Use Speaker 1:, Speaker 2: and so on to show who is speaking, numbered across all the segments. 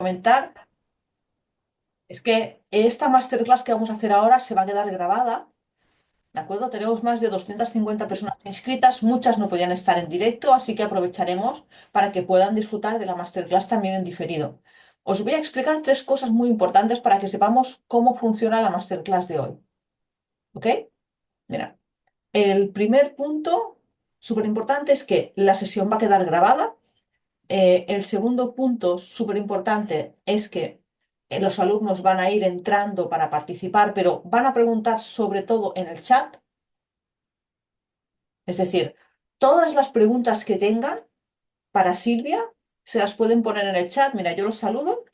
Speaker 1: comentar es que esta masterclass que vamos a hacer ahora se va a quedar grabada, ¿de acuerdo? Tenemos más de 250 personas inscritas, muchas no podían estar en directo, así que aprovecharemos para que puedan disfrutar de la masterclass también en diferido. Os voy a explicar tres cosas muy importantes para que sepamos cómo funciona la masterclass de hoy, ¿ok? Mira, el primer punto súper importante es que la sesión va a quedar grabada. El segundo punto súper importante es que los alumnos van a ir entrando para participar, pero van a preguntar sobre todo en el chat. Es decir, todas las preguntas que tengan para Silvia se las pueden poner en el chat. Mira, yo los saludo.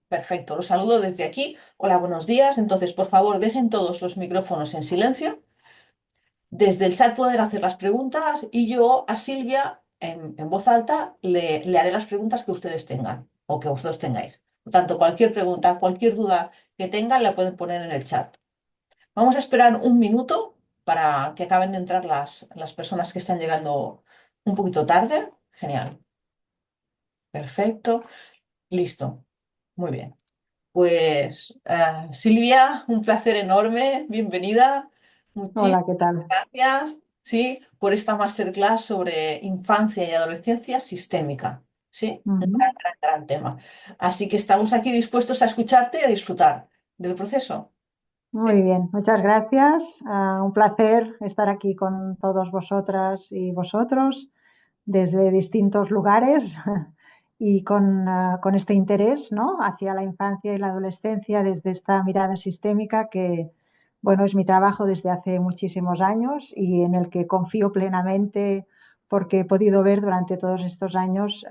Speaker 1: Perfecto, los saludo desde aquí. Hola, buenos días. Entonces, por favor, dejen todos los micrófonos en silencio. Desde el chat pueden hacer las preguntas y yo a Silvia, en voz alta, le haré las preguntas que ustedes tengan o que vosotros tengáis. Por tanto, cualquier pregunta, cualquier duda que tengan, la pueden poner en el chat. Vamos a esperar un minuto para que acaben de entrar las personas que están llegando un poquito tarde. Genial. Perfecto. Listo. Muy bien. Pues Silvia, un placer enorme. Bienvenida. Muchísimas
Speaker 2: Hola, ¿qué tal?
Speaker 1: gracias, sí, por esta masterclass sobre infancia y adolescencia sistémica. Sí, un
Speaker 2: Ujú.
Speaker 1: gran tema. Así que estamos aquí dispuestos a escucharte y a disfrutar del proceso. Sí.
Speaker 2: Muy bien, muchas gracias. Un placer estar aquí con todos vosotras y vosotros desde distintos lugares y con este interés, ¿no?, hacia la infancia y la adolescencia desde esta mirada sistémica que, bueno, es mi trabajo desde hace muchísimos años y en el que confío plenamente porque he podido ver durante todos estos años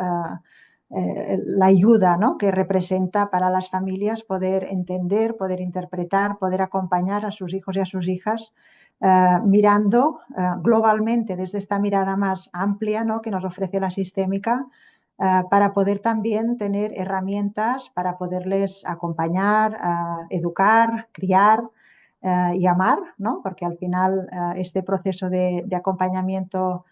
Speaker 2: la ayuda, ¿no?, que representa para las familias poder entender, poder interpretar, poder acompañar a sus hijos y a sus hijas mirando globalmente desde esta mirada más amplia, ¿no?, que nos ofrece la sistémica, para poder también tener herramientas para poderles acompañar, educar, criar y amar, ¿no?, porque al final este proceso de acompañamiento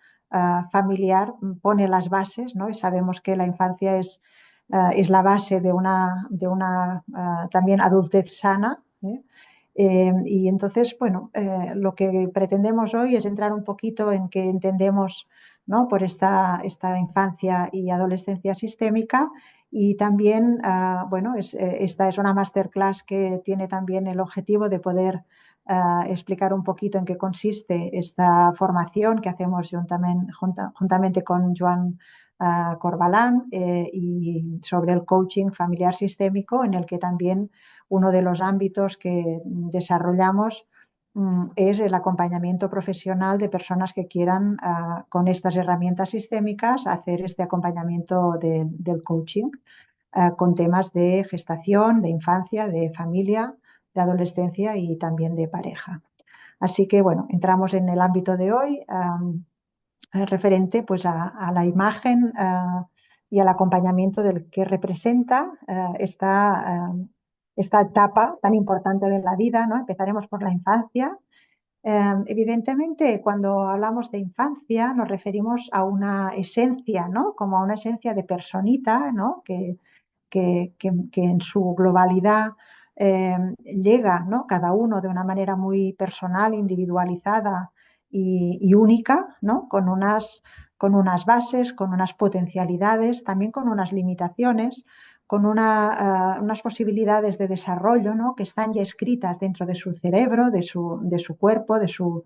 Speaker 2: familiar pone las bases, ¿no?, y sabemos que la infancia es la base de una también adultez sana, ¿eh? Y entonces, bueno, lo que pretendemos hoy es entrar un poquito en qué entendemos, ¿no?, por esta infancia y adolescencia sistémica y también, bueno, esta es una masterclass que tiene también el objetivo de poder explicar un poquito en qué consiste esta formación que hacemos juntamente con Joan Corbalán y sobre el coaching familiar sistémico, en el que también uno de los ámbitos que desarrollamos es el acompañamiento profesional de personas que quieran, con estas herramientas sistémicas, hacer este acompañamiento del coaching con temas de gestación, de infancia, de familia, de adolescencia y también de pareja. Así que, bueno, entramos en el ámbito de hoy, referente pues a la imagen y al acompañamiento del que representa esta etapa tan importante de la vida, ¿no? Empezaremos por la infancia. Evidentemente, cuando hablamos de infancia nos referimos a una esencia, ¿no?, como a una esencia de personita, ¿no?, que en su globalidad llega, ¿no?, cada uno de una manera muy personal, individualizada y única, ¿no?, con unas bases, con unas potencialidades, también con unas limitaciones, con unas posibilidades de desarrollo, ¿no?, que están ya escritas dentro de su cerebro, de su cuerpo, de su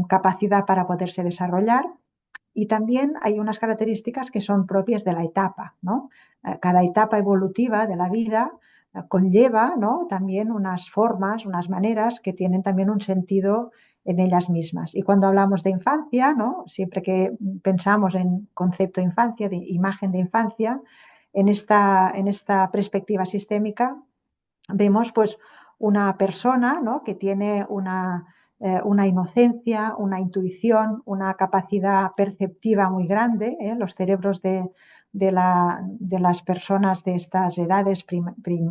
Speaker 2: capacidad para poderse desarrollar. Y también hay unas características que son propias de la etapa, ¿no? Cada etapa evolutiva de la vida conlleva, ¿no?, también unas formas, unas maneras que tienen también un sentido en ellas mismas. Y cuando hablamos de infancia, ¿no?, siempre que pensamos en concepto de infancia, de imagen de infancia, en esta perspectiva sistémica, vemos pues una persona, ¿no?, que tiene una inocencia, una intuición, una capacidad perceptiva muy grande. Los cerebros de las personas de estas edades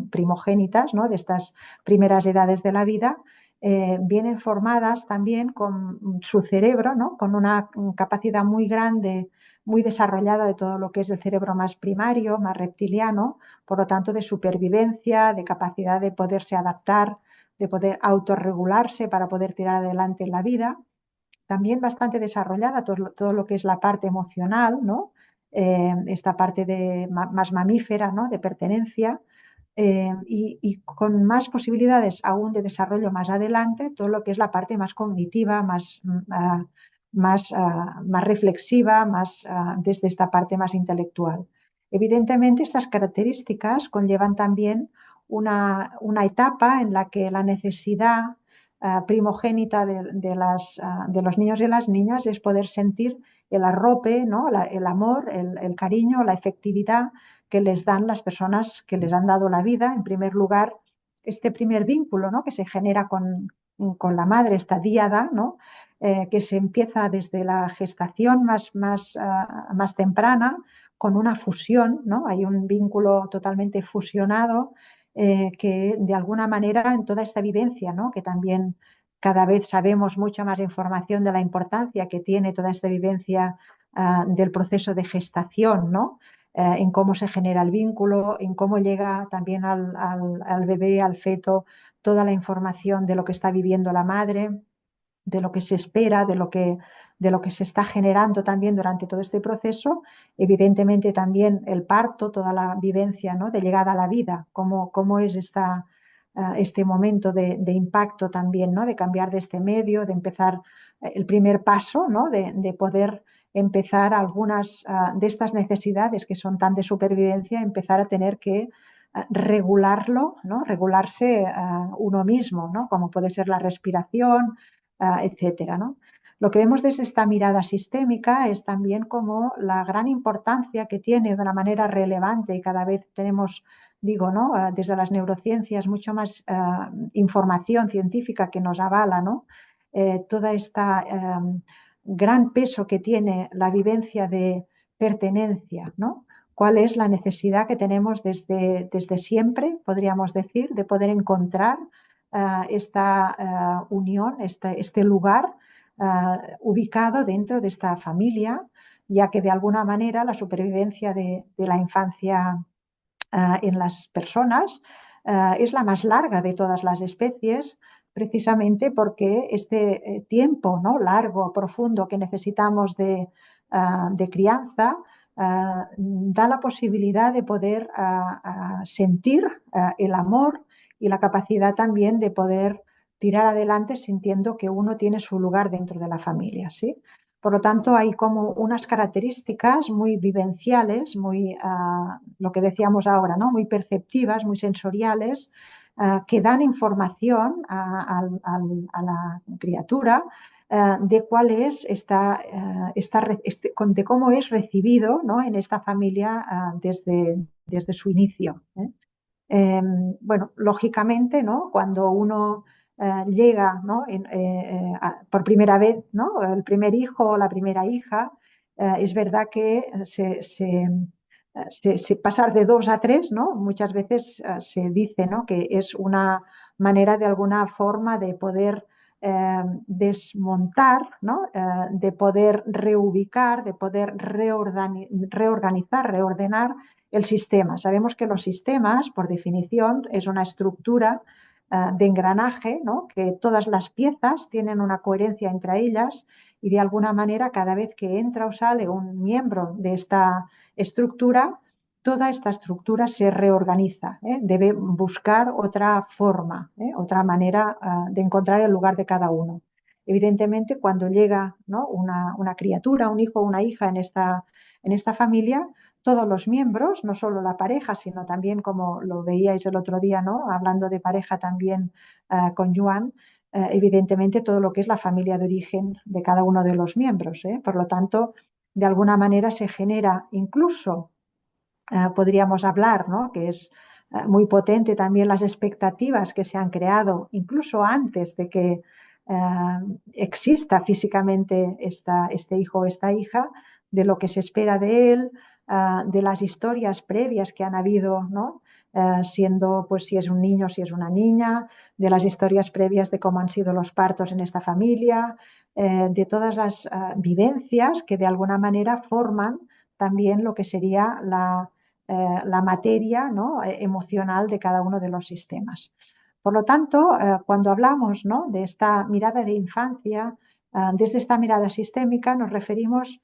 Speaker 2: primogénitas, ¿no?, de estas primeras edades de la vida, vienen formadas también con su cerebro, ¿no? Con una capacidad muy grande, muy desarrollada de todo lo que es el cerebro más primario, más reptiliano, por lo tanto de supervivencia, de capacidad de poderse adaptar, de poder autorregularse para poder tirar adelante en la vida. También bastante desarrollada todo lo que es la parte emocional, ¿no? Esta parte más mamífera, ¿no? De pertenencia, y con más posibilidades aún de desarrollo más adelante, todo lo que es la parte más cognitiva, más reflexiva, desde esta parte más intelectual. Evidentemente, estas características conllevan también una etapa en la que la necesidad primogénita de los niños y las niñas es poder sentir el arrope, ¿no? El amor, el cariño, la efectividad que les dan las personas que les han dado la vida. En primer lugar, este primer vínculo, ¿no? Que se genera con la madre, esta díada, ¿no? Que se empieza desde la gestación más temprana, con una fusión, ¿no? Hay un vínculo totalmente fusionado, que de alguna manera en toda esta vivencia, ¿no? Que también cada vez sabemos mucha más información de la importancia que tiene toda esta vivencia del proceso de gestación, ¿no? En cómo se genera el vínculo, en cómo llega también al bebé, al feto, toda la información de lo que está viviendo la madre, de lo que se espera, de lo que se está generando también durante todo este proceso. Evidentemente también el parto, toda la vivencia, ¿no? De llegada a la vida, cómo es este momento de impacto también, ¿no? De cambiar de este medio, de empezar el primer paso, ¿no? De poder empezar algunas de estas necesidades que son tan de supervivencia, empezar a tener que regularlo, ¿no? Regularse uno mismo, ¿no? Como puede ser la respiración, etcétera, ¿no? Lo que vemos desde esta mirada sistémica es también como la gran importancia que tiene de una manera relevante, y cada vez tenemos, digo, ¿no? Desde las neurociencias mucho más información científica que nos avala, ¿no? Toda esta gran peso que tiene la vivencia de pertenencia, ¿no? ¿Cuál es la necesidad que tenemos desde siempre, podríamos decir, de poder encontrar esta unión, este lugar ubicado dentro de esta familia, ya que de alguna manera la supervivencia de la infancia en las personas es la más larga de todas las especies, precisamente porque este tiempo, ¿no? Largo, profundo que necesitamos de crianza da la posibilidad de poder sentir el amor y la capacidad también de poder tirar adelante sintiendo que uno tiene su lugar dentro de la familia, ¿sí? Por lo tanto, hay como unas características muy vivenciales, lo que decíamos ahora, ¿no? Muy perceptivas, muy sensoriales, que dan información a la criatura de cuál es de cómo es recibido, ¿no? En esta familia desde su inicio, ¿eh? Bueno, lógicamente, ¿no? Cuando uno llega, ¿no? Por primera vez, ¿no? El primer hijo o la primera hija, es verdad que pasar de dos a tres, ¿no? Muchas veces se dice, ¿no? Que es una manera de alguna forma de poder desmontar, ¿no? De poder reubicar, de poder reorganizar, reordenar el sistema. Sabemos que los sistemas, por definición, es una estructura de engranaje, ¿no? Que todas las piezas tienen una coherencia entre ellas, y de alguna manera cada vez que entra o sale un miembro de esta estructura, toda esta estructura se reorganiza, ¿eh? Debe buscar otra forma, otra manera de encontrar el lugar de cada uno. Evidentemente, cuando llega, ¿no? una criatura, un hijo o una hija en esta familia, todos los miembros, no solo la pareja, sino también, como lo veíais el otro día, ¿no? Hablando de pareja también con Joan, evidentemente todo lo que es la familia de origen de cada uno de los miembros, ¿eh? Por lo tanto, de alguna manera se genera incluso, podríamos hablar, ¿no? Que es muy potente también las expectativas que se han creado incluso antes de que exista físicamente este hijo o esta hija, de lo que se espera de él, de las historias previas que han habido, ¿no? Siendo, pues, si es un niño, si es una niña, de las historias previas de cómo han sido los partos en esta familia, de todas las vivencias que de alguna manera forman también lo que sería la materia, ¿no? Emocional de cada uno de los sistemas. Por lo tanto, cuando hablamos, ¿no?, de esta mirada de infancia, desde esta mirada sistémica nos referimos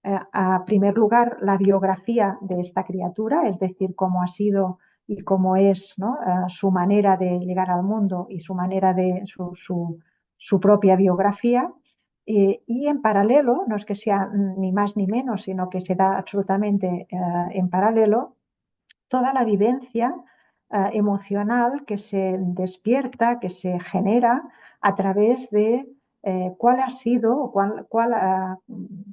Speaker 2: a primer lugar la biografía de esta criatura, es decir, cómo ha sido y cómo es, ¿no?, su manera de llegar al mundo y su manera de su propia biografía. Y en paralelo, no es que sea ni más ni menos, sino que se da absolutamente en paralelo toda la vivencia emocional que se despierta, que se genera a través de cuál ha sido,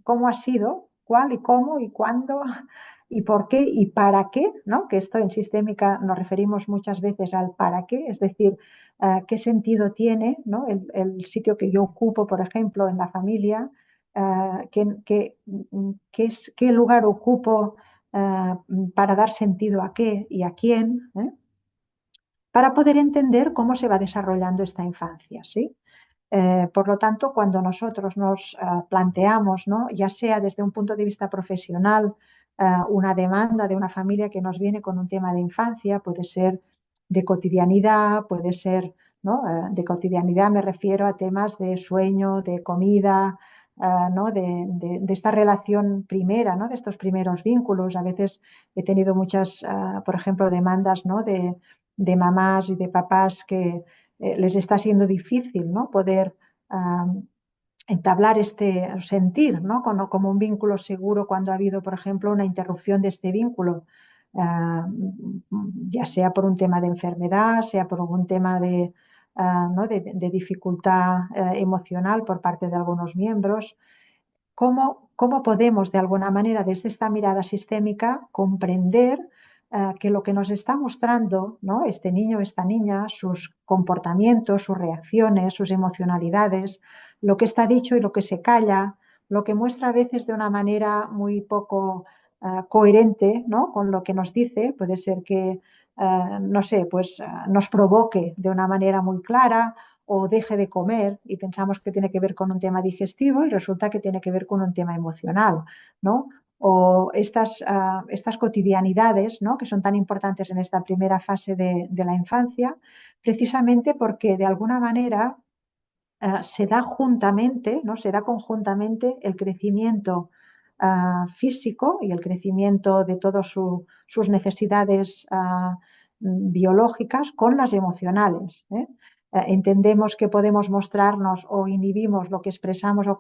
Speaker 2: cómo ha sido, cuál y cómo y cuándo y por qué y para qué, ¿no? Que esto en sistémica nos referimos muchas veces al para qué, es decir, qué sentido tiene, ¿no?, el sitio que yo ocupo, por ejemplo, en la familia, qué lugar ocupo para dar sentido a qué y a quién, para poder entender cómo se va desarrollando esta infancia, ¿sí? Por lo tanto, cuando nosotros nos planteamos, ¿no?, ya sea desde un punto de vista profesional, una demanda de una familia que nos viene con un tema de infancia, puede ser de cotidianidad, puede ser, ¿no?, de cotidianidad me refiero a temas de sueño, de comida, ¿no?, de esta relación primera, ¿no?, de estos primeros vínculos. A veces he tenido muchas, por ejemplo, demandas, ¿no?, de mamás y de papás que les está siendo difícil, ¿no?, poder entablar este sentir, ¿no?, como un vínculo seguro cuando ha habido, por ejemplo, una interrupción de este vínculo, ah, ya sea por un tema de enfermedad, sea por algún tema ¿no?, de dificultad emocional por parte de algunos miembros. ¿Cómo podemos, de alguna manera, desde esta mirada sistémica, comprender que lo que nos está mostrando, ¿no?, este niño, esta niña, sus comportamientos, sus reacciones, sus emocionalidades, lo que está dicho y lo que se calla, lo que muestra a veces de una manera muy poco coherente, ¿no?, con lo que nos dice, puede ser que, no sé, pues nos provoque de una manera muy clara o deje de comer y pensamos que tiene que ver con un tema digestivo y resulta que tiene que ver con un tema emocional, ¿no? O estas cotidianidades, ¿no?, que son tan importantes en esta primera fase de la infancia, precisamente porque de alguna manera se da juntamente, ¿no?, se da conjuntamente el crecimiento físico y el crecimiento de todas sus necesidades biológicas con las emocionales, ¿eh? Entendemos que podemos mostrarnos o inhibimos lo que expresamos o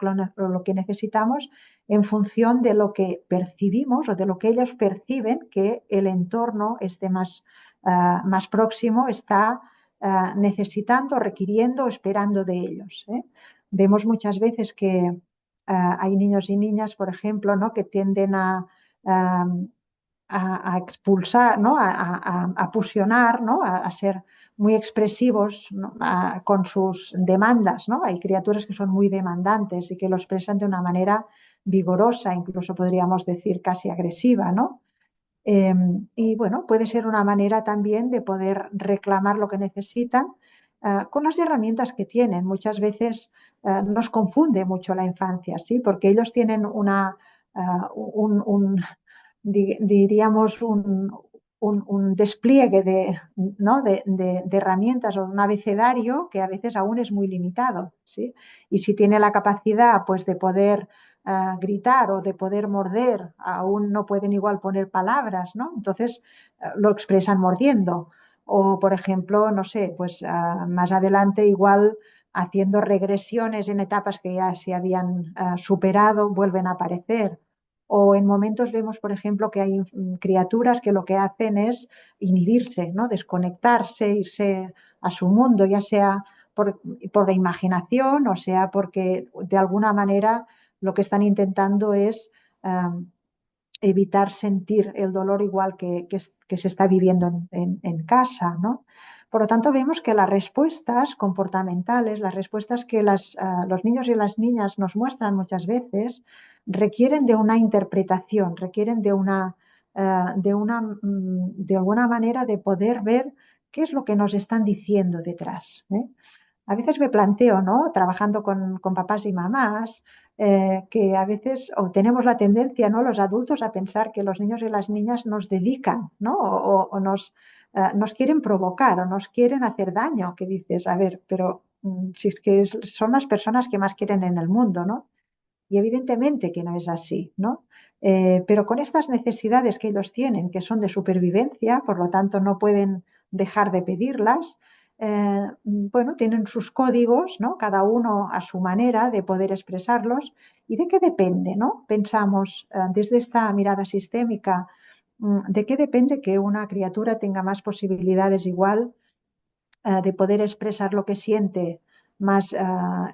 Speaker 2: lo que necesitamos en función de lo que percibimos o de lo que ellos perciben que el entorno más próximo está necesitando, requiriendo, esperando de ellos, ¿eh? Vemos muchas veces que hay niños y niñas, por ejemplo, ¿no?, que tienden a, a expulsar, ¿no?, a fusionar, ¿no?, a ser muy expresivos, ¿no?, con sus demandas, ¿no? Hay criaturas que son muy demandantes y que lo expresan de una manera vigorosa, incluso podríamos decir casi agresiva, ¿no? Y bueno, puede ser una manera también de poder reclamar lo que necesitan con las herramientas que tienen. Muchas veces nos confunde mucho la infancia, ¿sí? Porque ellos tienen diríamos, un despliegue ¿no?, de herramientas o un abecedario que a veces aún es muy limitado, ¿sí? Y si tiene la capacidad, pues, de poder gritar o de poder morder, aún no pueden igual poner palabras, ¿no? Entonces lo expresan mordiendo. O, por ejemplo, no sé, pues más adelante igual haciendo regresiones en etapas que ya se habían superado, vuelven a aparecer. O en momentos vemos, por ejemplo, que hay criaturas que lo que hacen es inhibirse, ¿no?, desconectarse, irse a su mundo, ya sea por la imaginación o sea porque de alguna manera lo que están intentando es evitar sentir el dolor igual que se está viviendo en casa, ¿no? Por lo tanto, vemos que las respuestas comportamentales, las respuestas que los niños y las niñas nos muestran muchas veces, requieren de una interpretación, requieren de alguna manera de poder ver qué es lo que nos están diciendo detrás, ¿eh? A veces me planteo, ¿no? Trabajando con papás y mamás, que a veces o tenemos la tendencia, ¿no? Los adultos a pensar que los niños y las niñas nos dedican, ¿no? O nos quieren provocar o nos quieren hacer daño, que dices, a ver, pero si es que son las personas que más quieren en el mundo, ¿no? Y evidentemente que no es así, ¿no? Pero con estas necesidades que ellos tienen, que son de supervivencia, por lo tanto no pueden dejar de pedirlas, bueno, tienen sus códigos, ¿no? Cada uno a su manera de poder expresarlos. ¿Y de qué depende, no? Pensamos desde esta mirada sistémica, ¿de qué depende que una criatura tenga más posibilidades igual de poder expresar lo que siente más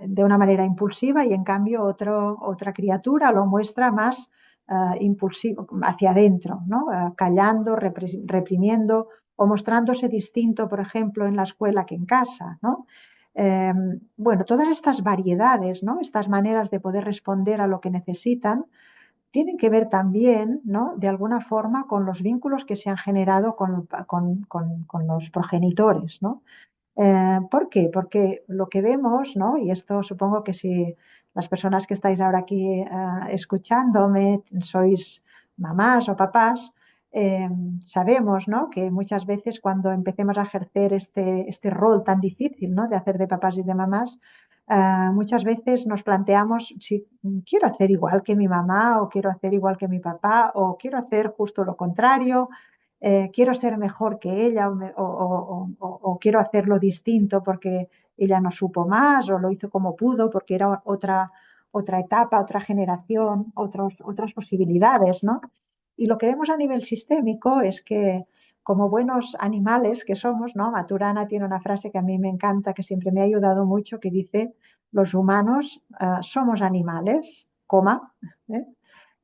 Speaker 2: de una manera impulsiva y en cambio otra criatura lo muestra más impulsivo hacia adentro, ¿no? Callando, reprimiendo o mostrándose distinto, por ejemplo, en la escuela que en casa, ¿no? Eh, bueno, todas estas variedades, ¿no? Estas maneras de poder responder a lo que necesitan, tienen que ver también, ¿no? De alguna forma con los vínculos que se han generado con los progenitores, ¿no? ¿Por qué? Porque lo que vemos, ¿no? Y esto supongo que si las personas que estáis ahora aquí escuchándome sois mamás o papás, sabemos, ¿no? Que muchas veces cuando empecemos a ejercer este rol tan difícil, ¿no? De hacer de papás y de mamás, muchas veces nos planteamos si quiero hacer igual que mi mamá o quiero hacer igual que mi papá o quiero hacer justo lo contrario, quiero ser mejor que ella o quiero hacerlo distinto porque ella no supo más o lo hizo como pudo porque era otra etapa, otra generación, otras posibilidades, ¿no? Y lo que vemos a nivel sistémico es que como buenos animales que somos, ¿no? Maturana tiene una frase que a mí me encanta, que siempre me ha ayudado mucho, que dice, los humanos somos animales, coma, ¿eh?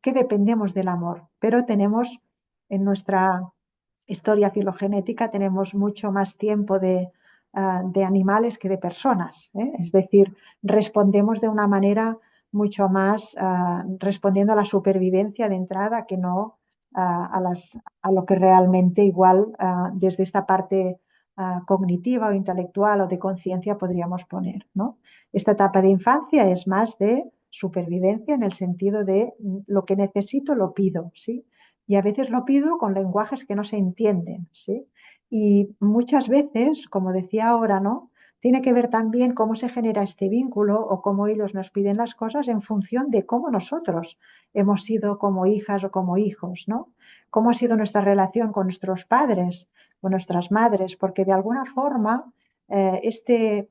Speaker 2: Que dependemos del amor, pero tenemos en nuestra historia filogenética tenemos mucho más tiempo de animales que de personas, ¿eh? Es decir, respondemos de una manera mucho más respondiendo a la supervivencia de entrada que no a lo que realmente igual desde esta parte cognitiva o intelectual o de conciencia podríamos poner, ¿no? Esta etapa de infancia es más de supervivencia en el sentido de lo que necesito lo pido, ¿sí? Y a veces lo pido con lenguajes que no se entienden, ¿sí? Y muchas veces, como decía ahora, ¿no? Tiene que ver también cómo se genera este vínculo o cómo ellos nos piden las cosas en función de cómo nosotros hemos sido como hijas o como hijos, ¿no? Cómo ha sido nuestra relación con nuestros padres, con nuestras madres, porque de alguna forma esta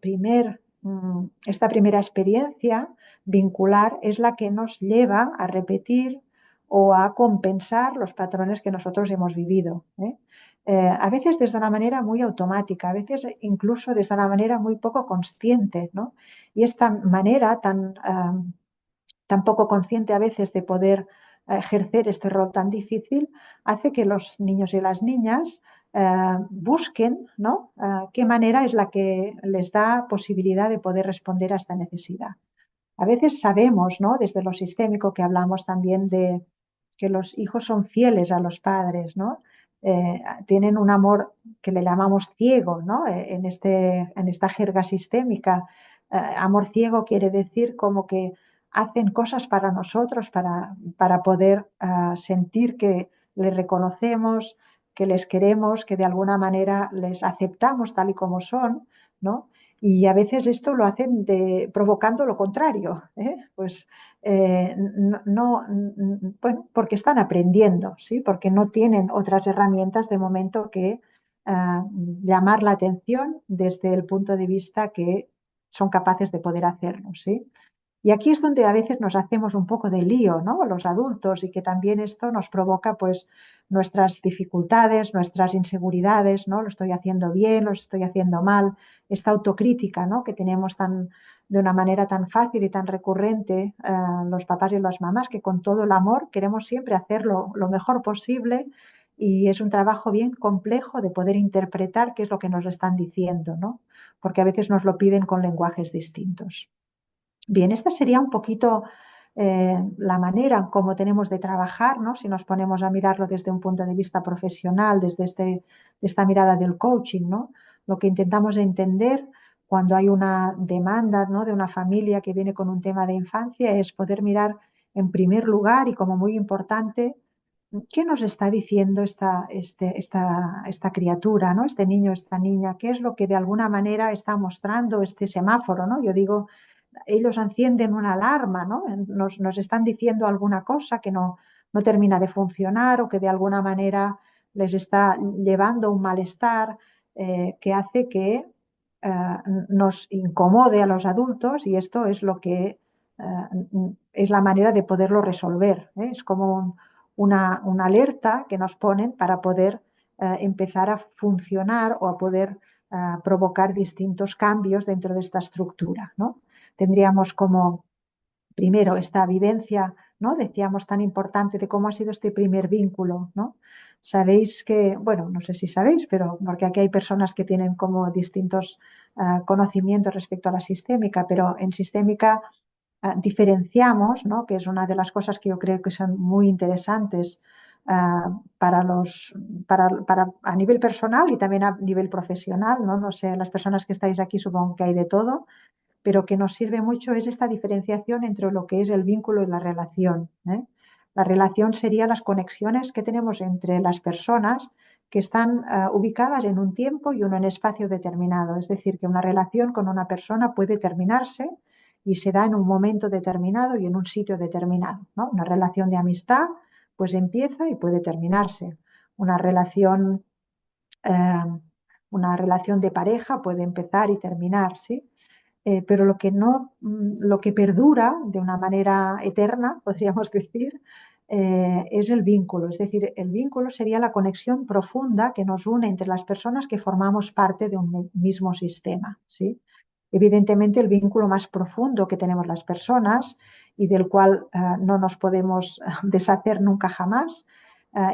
Speaker 2: primera experiencia vincular es la que nos lleva a repetir o a compensar los patrones que nosotros hemos vivido, ¿eh? A veces desde una manera muy automática, a veces incluso desde una manera muy poco consciente, ¿no? Y esta manera tan poco consciente a veces de poder ejercer este rol tan difícil hace que los niños y las niñas busquen, ¿no? Qué manera es la que les da posibilidad de poder responder a esta necesidad. A veces sabemos, ¿no? Desde lo sistémico que hablamos también de que los hijos son fieles a los padres, ¿no? Tienen un amor que le llamamos ciego, ¿no? En esta jerga sistémica. Amor ciego quiere decir como que hacen cosas para nosotros, para poder sentir que les reconocemos, que les queremos, que de alguna manera les aceptamos tal y como son, ¿no? Y a veces esto lo hacen provocando lo contrario, ¿eh? Pues bueno, porque están aprendiendo, ¿sí? Porque no tienen otras herramientas de momento que llamar la atención desde el punto de vista que son capaces de poder hacerlo, ¿sí? Y aquí es donde a veces nos hacemos un poco de lío, ¿no? Los adultos y que también esto nos provoca pues nuestras dificultades, nuestras inseguridades, ¿no? Lo estoy haciendo bien, lo estoy haciendo mal, esta autocrítica, ¿no? Que tenemos de una manera tan fácil y tan recurrente los papás y las mamás que con todo el amor queremos siempre hacer lo mejor posible y es un trabajo bien complejo de poder interpretar qué es lo que nos están diciendo, ¿no? Porque a veces nos lo piden con lenguajes distintos. Bien, esta sería un poquito la manera como tenemos de trabajar, ¿no? Si nos ponemos a mirarlo desde un punto de vista profesional, desde esta mirada del coaching, ¿no? Lo que intentamos entender cuando hay una demanda, ¿no? De una familia que viene con un tema de infancia es poder mirar en primer lugar y como muy importante, ¿qué nos está diciendo esta criatura, ¿no? Este niño, esta niña? ¿Qué es lo que de alguna manera está mostrando este semáforo, ¿no? Yo digo, ellos encienden una alarma, ¿no? Nos están diciendo alguna cosa que no termina de funcionar o que de alguna manera les está llevando un malestar que hace que nos incomode a los adultos y esto es lo que es la manera de poderlo resolver, ¿eh? Es como una alerta que nos ponen para poder empezar a funcionar o a poder provocar distintos cambios dentro de esta estructura, ¿no? Tendríamos como primero esta vivencia, ¿no? Decíamos tan importante de cómo ha sido este primer vínculo, ¿no? Sabéis que, bueno, no sé si sabéis, pero porque aquí hay personas que tienen como distintos conocimientos respecto a la sistémica, pero en sistémica diferenciamos, ¿no? Que es una de las cosas que yo creo que son muy interesantes para a nivel personal y también a nivel profesional, ¿no? No sé, las personas que estáis aquí supongo que hay de todo, pero que nos sirve mucho es esta diferenciación entre lo que es el vínculo y la relación, ¿eh? La relación sería las conexiones que tenemos entre las personas que están ubicadas en un tiempo y uno en espacio determinado. Es decir, que una relación con una persona puede terminarse y se da en un momento determinado y en un sitio determinado, ¿no? Una relación de amistad pues empieza y puede terminarse. Una relación, eh, una relación de pareja puede empezar y terminar, ¿sí? Pero lo que no, lo que perdura de una manera eterna, podríamos decir, es el vínculo. Es decir, el vínculo sería la conexión profunda que nos une entre las personas que formamos parte de un mismo sistema, ¿sí? Evidentemente, el vínculo más profundo que tenemos las personas y del cual no nos podemos deshacer nunca jamás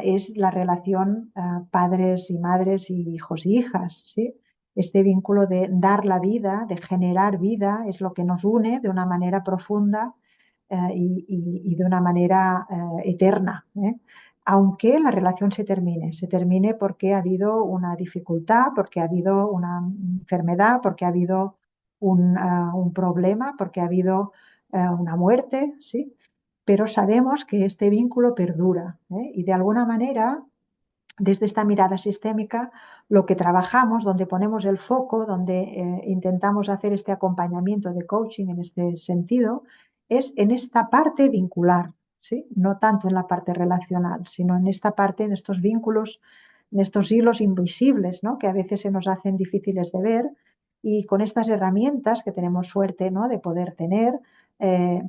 Speaker 2: es la relación padres y madres y hijos y hijas, ¿sí? Este vínculo de dar la vida, de generar vida, es lo que nos une de una manera profunda y de una manera eterna, ¿eh? Aunque la relación se termine porque ha habido una dificultad, porque ha habido una enfermedad, porque ha habido un problema, porque ha habido una muerte, ¿sí? Pero sabemos que este vínculo perdura, ¿eh? Y de alguna manera desde esta mirada sistémica, lo que trabajamos, donde ponemos el foco, donde intentamos hacer este acompañamiento de coaching en este sentido, es en esta parte vincular, ¿sí? No tanto en la parte relacional, sino en esta parte, en estos vínculos, en estos hilos invisibles, ¿no? Que a veces se nos hacen difíciles de ver y con estas herramientas que tenemos suerte, ¿no? De poder tener,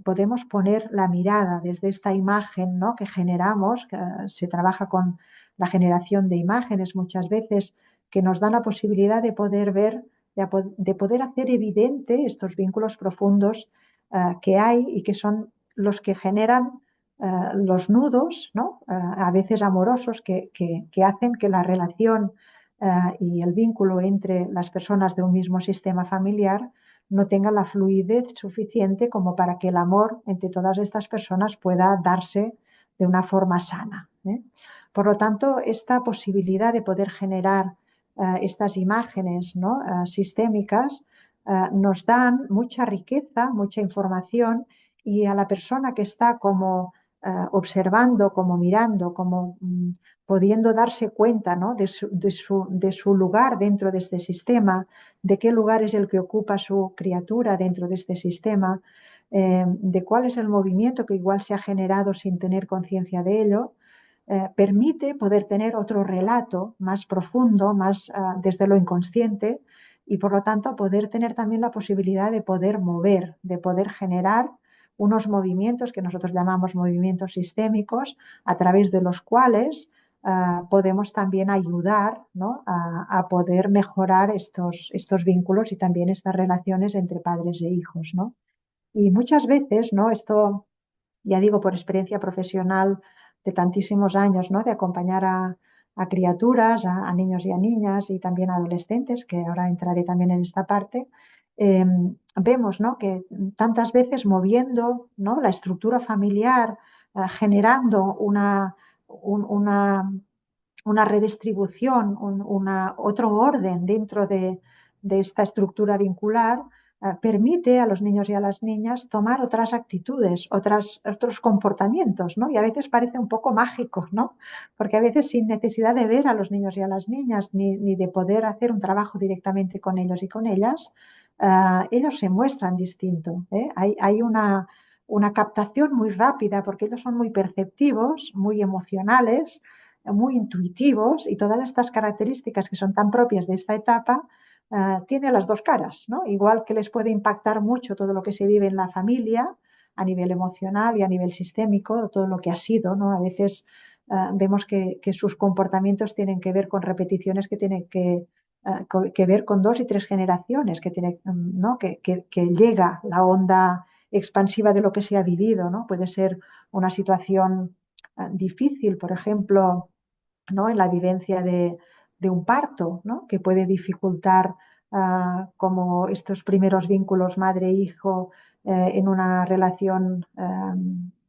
Speaker 2: podemos poner la mirada desde esta imagen, ¿no? Que generamos, que, se trabaja con la generación de imágenes muchas veces que nos dan la posibilidad de poder ver, de poder hacer evidente estos vínculos profundos que hay y que son los que generan los nudos, ¿no? A veces amorosos, que hacen que la relación y el vínculo entre las personas de un mismo sistema familiar no tenga la fluidez suficiente como para que el amor entre todas estas personas pueda darse de una forma sana, ¿eh? Por lo tanto, esta posibilidad de poder generar estas imágenes, ¿no? Sistémicas nos dan mucha riqueza, mucha información y a la persona que está como observando, como mirando, como pudiendo darse cuenta, ¿no? De su lugar dentro de este sistema, de qué lugar es el que ocupa su criatura dentro de este sistema, de cuál es el movimiento que igual se ha generado sin tener conciencia de ello, permite poder tener otro relato más profundo, más desde lo inconsciente y por lo tanto poder tener también la posibilidad de poder mover, de poder generar unos movimientos que nosotros llamamos movimientos sistémicos, a través de los cuales podemos también ayudar, ¿no? A poder mejorar estos vínculos y también estas relaciones entre padres e hijos, ¿no? Y muchas veces, ¿no? Esto ya digo por experiencia profesional de tantísimos años, ¿no? De acompañar a criaturas, a niños y a niñas y también a adolescentes, que ahora entraré también en esta parte, eh, vemos, ¿no?, que tantas veces moviendo, ¿no?, la estructura familiar, generando una redistribución, otro orden dentro de esta estructura vincular, permite a los niños y a las niñas tomar otras actitudes, otros comportamientos, ¿no? Y a veces parece un poco mágico, ¿no? Porque a veces sin necesidad de ver a los niños y a las niñas, ni de poder hacer un trabajo directamente con ellos y con ellas, ellos se muestran distinto, ¿eh? Hay una captación muy rápida porque ellos son muy perceptivos, muy emocionales, muy intuitivos y todas estas características que son tan propias de esta etapa tiene las dos caras, ¿no? Igual que les puede impactar mucho todo lo que se vive en la familia a nivel emocional y a nivel sistémico, todo lo que ha sido, ¿no? A veces vemos que sus comportamientos tienen que ver con repeticiones que tienen que ver con dos y tres generaciones, que tiene, ¿no?, que llega la onda expansiva de lo que se ha vivido, ¿no? Puede ser una situación difícil, por ejemplo, ¿no?, en la vivencia de un parto, ¿no?, que puede dificultar como estos primeros vínculos madre-hijo en una relación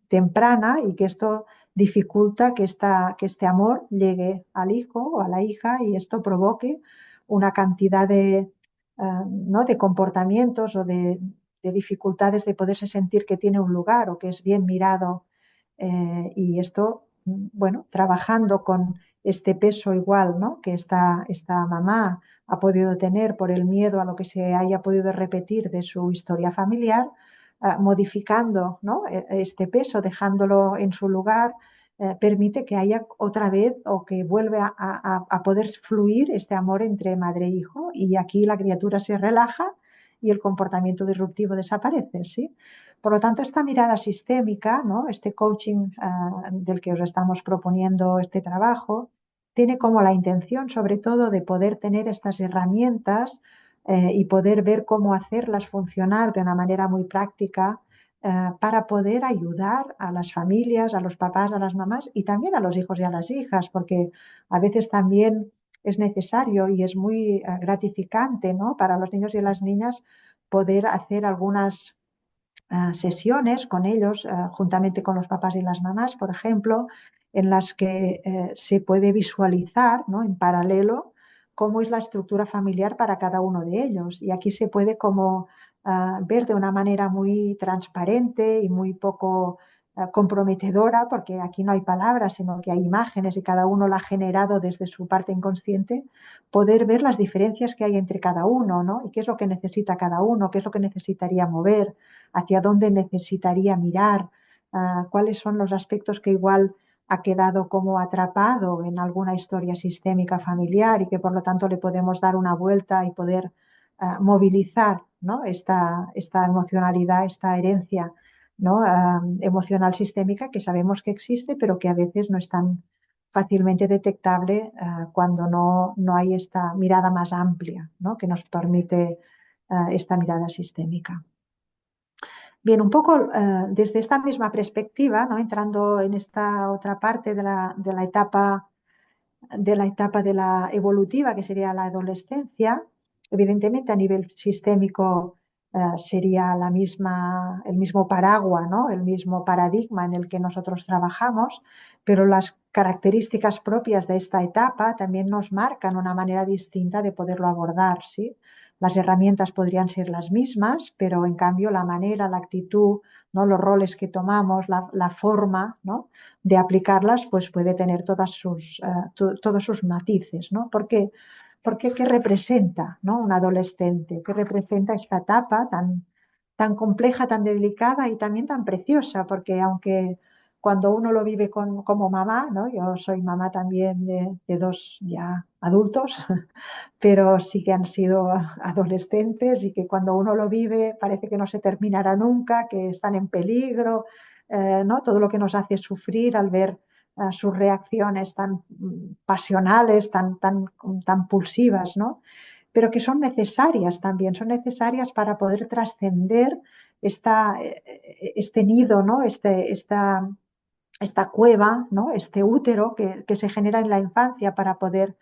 Speaker 2: temprana, y que esto dificulta que este amor llegue al hijo o a la hija y esto provoque una cantidad ¿no?, de comportamientos o de dificultades de poderse sentir que tiene un lugar o que es bien mirado. Y esto, bueno, trabajando con este peso igual, ¿no?, que esta mamá ha podido tener por el miedo a lo que se haya podido repetir de su historia familiar, modificando, ¿no?, este peso, dejándolo en su lugar, permite que haya otra vez o que vuelva a poder fluir este amor entre madre e hijo, y aquí la criatura se relaja y el comportamiento disruptivo desaparece, ¿sí? Por lo tanto, esta mirada sistémica, ¿no?, este coaching del que os estamos proponiendo este trabajo, tiene como la intención, sobre todo, de poder tener estas herramientas y poder ver cómo hacerlas funcionar de una manera muy práctica para poder ayudar a las familias, a los papás, a las mamás y también a los hijos y a las hijas, porque a veces también es necesario y es muy gratificante, ¿no?, para los niños y las niñas poder hacer algunas sesiones con ellos, juntamente con los papás y las mamás, por ejemplo, en las que se puede visualizar, ¿no?, en paralelo cómo es la estructura familiar para cada uno de ellos. Y aquí se puede como ver de una manera muy transparente y muy poco comprometedora, porque aquí no hay palabras, sino que hay imágenes y cada uno la ha generado desde su parte inconsciente, poder ver las diferencias que hay entre cada uno, ¿no? Y qué es lo que necesita cada uno, qué es lo que necesitaría mover, hacia dónde necesitaría mirar, cuáles son los aspectos que igual ha quedado como atrapado en alguna historia sistémica familiar y que por lo tanto le podemos dar una vuelta y poder movilizar, ¿no?, esta emocionalidad, esta herencia, ¿no?, emocional sistémica que sabemos que existe, pero que a veces no es tan fácilmente detectable cuando no hay esta mirada más amplia, ¿no?, que nos permite esta mirada sistémica. Bien, un poco desde esta misma perspectiva, ¿no?, entrando en esta otra parte de la etapa de la evolutiva, que sería la adolescencia, evidentemente a nivel sistémico sería el mismo paraguas, ¿no?, el mismo paradigma en el que nosotros trabajamos, pero las características propias de esta etapa también nos marcan una manera distinta de poderlo abordar, ¿sí? Las herramientas podrían ser las mismas, pero en cambio la manera, la actitud, ¿no?, los roles que tomamos, la forma, ¿no?, de aplicarlas, pues puede tener todos sus matices, ¿no? Porque ¿qué representa, ¿no?, un adolescente? ¿Qué representa esta etapa tan compleja, tan delicada y también tan preciosa? Porque aunque cuando uno lo vive como mamá, ¿no? Yo soy mamá también de dos ya adultos, pero sí que han sido adolescentes y que cuando uno lo vive parece que no se terminará nunca, que están en peligro, ¿no? Todo lo que nos hace sufrir al ver sus reacciones tan pasionales, tan pulsivas, ¿no? Pero que son necesarias también, son necesarias para poder trascender este nido, ¿no? esta cueva, ¿no? Este útero que se genera en la infancia para poder,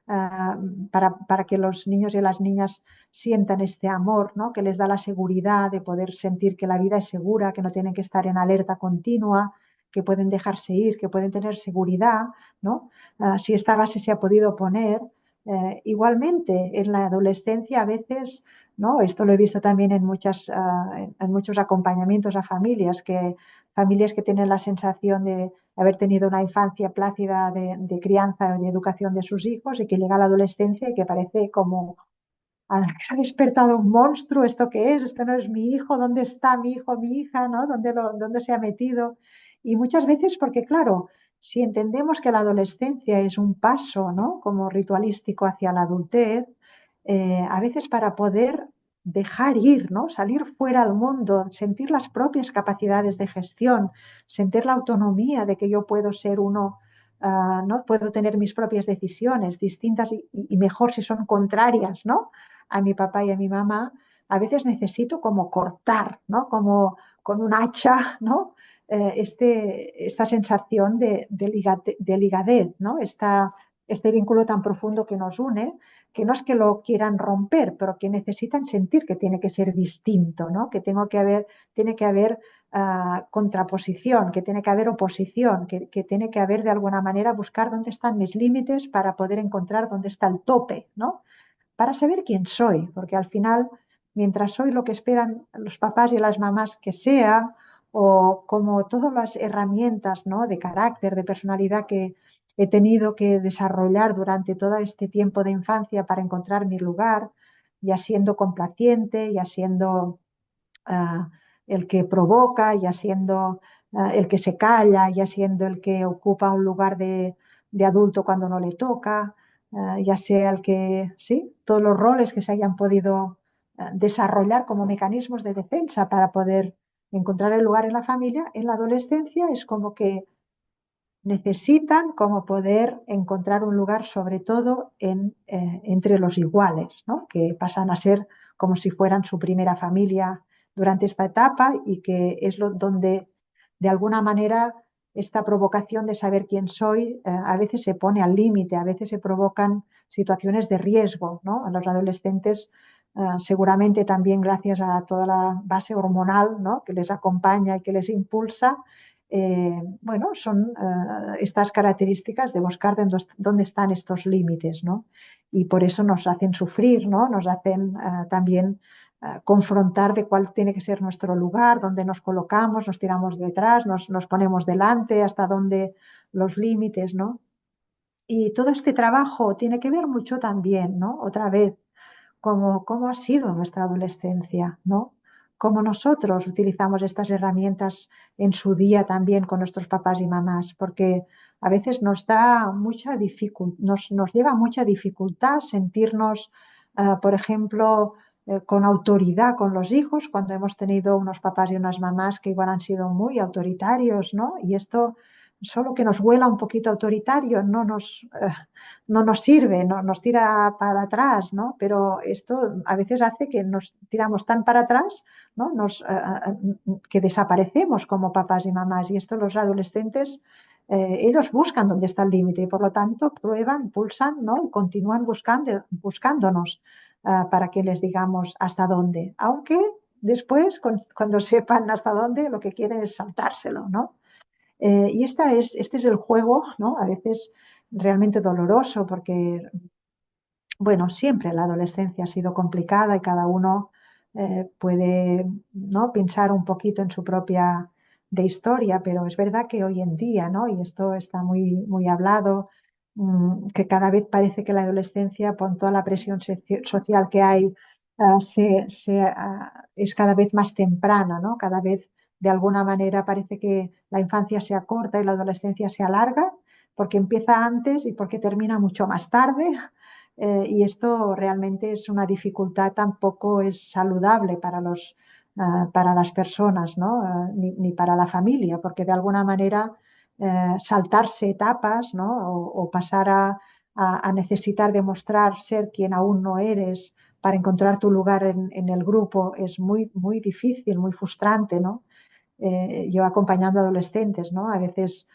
Speaker 2: ah, para que los niños y las niñas sientan este amor, ¿no? Que les da la seguridad de poder sentir que la vida es segura, que no tienen que estar en alerta continua, que pueden dejarse ir, que pueden tener seguridad, ¿no? Si esta base se ha podido poner, igualmente en la adolescencia a veces, ¿no? Esto lo he visto también en en muchos acompañamientos a familias que tienen la sensación de haber tenido una infancia plácida de crianza y de educación de sus hijos y que llega a la adolescencia y que parece como se ha despertado un monstruo, ¿esto qué es? Esto no es mi hijo, ¿dónde está mi hijo, mi hija? ¿No? ¿Dónde se ha metido? Y muchas veces porque, claro, si entendemos que la adolescencia es un paso, ¿no? Como ritualístico hacia la adultez, a veces para poder dejar ir, ¿no? Salir fuera al mundo, sentir las propias capacidades de gestión, sentir la autonomía de que yo puedo ser uno, ¿no? Puedo tener mis propias decisiones distintas y mejor si son contrarias, ¿no? A mi papá y a mi mamá, a veces necesito como cortar, ¿no? Como con un hacha, ¿no? Esta sensación de ligadez, ¿no? Este vínculo tan profundo que nos une, que no es que lo quieran romper, pero que necesitan sentir que tiene que ser distinto, ¿no? Que tiene que haber contraposición, que tiene que haber oposición, que tiene que haber de alguna manera buscar dónde están mis límites para poder encontrar dónde está el tope, ¿no? Para saber quién soy, porque al final, mientras soy lo que esperan los papás y las mamás que sea, o como todas las herramientas, ¿no? De carácter, de personalidad que he tenido que desarrollar durante todo este tiempo de infancia para encontrar mi lugar, ya siendo complaciente, ya siendo ah, el que provoca, ya siendo el que se calla, ya siendo el que ocupa un lugar de adulto cuando no le toca, ya sea el que, sí, todos los roles que se hayan podido desarrollar como mecanismos de defensa para poder encontrar el lugar en la familia, en la adolescencia es como que necesitan como poder encontrar un lugar sobre todo entre los iguales, ¿no? Que pasan a ser como si fueran su primera familia durante esta etapa y que es donde de alguna manera esta provocación de saber quién soy a veces se pone al límite, a veces se provocan situaciones de riesgo, ¿no? A los adolescentes seguramente también gracias a toda la base hormonal, ¿no? Que les acompaña y que les impulsa, bueno, son estas características de buscar dónde están estos límites, ¿no? Y por eso nos hacen sufrir, ¿no? Nos hacen también confrontar de cuál tiene que ser nuestro lugar, dónde nos colocamos, nos tiramos detrás, nos ponemos delante, hasta dónde los límites, ¿no? Y todo este trabajo tiene que ver mucho también, ¿no? Otra vez, cómo ha sido nuestra adolescencia, ¿no? Cómo nosotros utilizamos estas herramientas en su día también con nuestros papás y mamás, porque a veces nos da mucha dificultad, nos lleva mucha dificultad sentirnos, por ejemplo, con autoridad con los hijos, cuando hemos tenido unos papás y unas mamás que igual han sido muy autoritarios, ¿no? Y esto, solo que nos huela un poquito autoritario, no nos sirve, nos tira para atrás, ¿no? Pero esto a veces hace que nos tiramos tan para atrás, ¿no? Que desaparecemos como papás y mamás. Y esto los adolescentes, ellos buscan dónde está el límite y por lo tanto prueban, pulsan, ¿no? Y continúan buscándonos para que les digamos hasta dónde. Aunque después, cuando sepan hasta dónde, lo que quieren es saltárselo, ¿no? Este es el juego, ¿no? A veces realmente doloroso porque, bueno, siempre la adolescencia ha sido complicada y cada uno puede, ¿no? Pensar un poquito en su propia de historia, pero es verdad que hoy en día, ¿no? Y esto está muy hablado, que cada vez parece que la adolescencia, con toda la presión social que hay, es cada vez más temprana, ¿no? Cada vez de alguna manera parece que la infancia se acorta y la adolescencia se alarga, porque empieza antes y porque termina mucho más tarde. Y esto realmente es una dificultad, tampoco es saludable para las personas, ¿no? Ni para la familia, porque de alguna manera saltarse etapas, ¿no? O pasar a necesitar demostrar ser quien aún no eres para encontrar tu lugar en el grupo es muy difícil, muy frustrante, ¿no? yo acompañando adolescentes, ¿no? A veces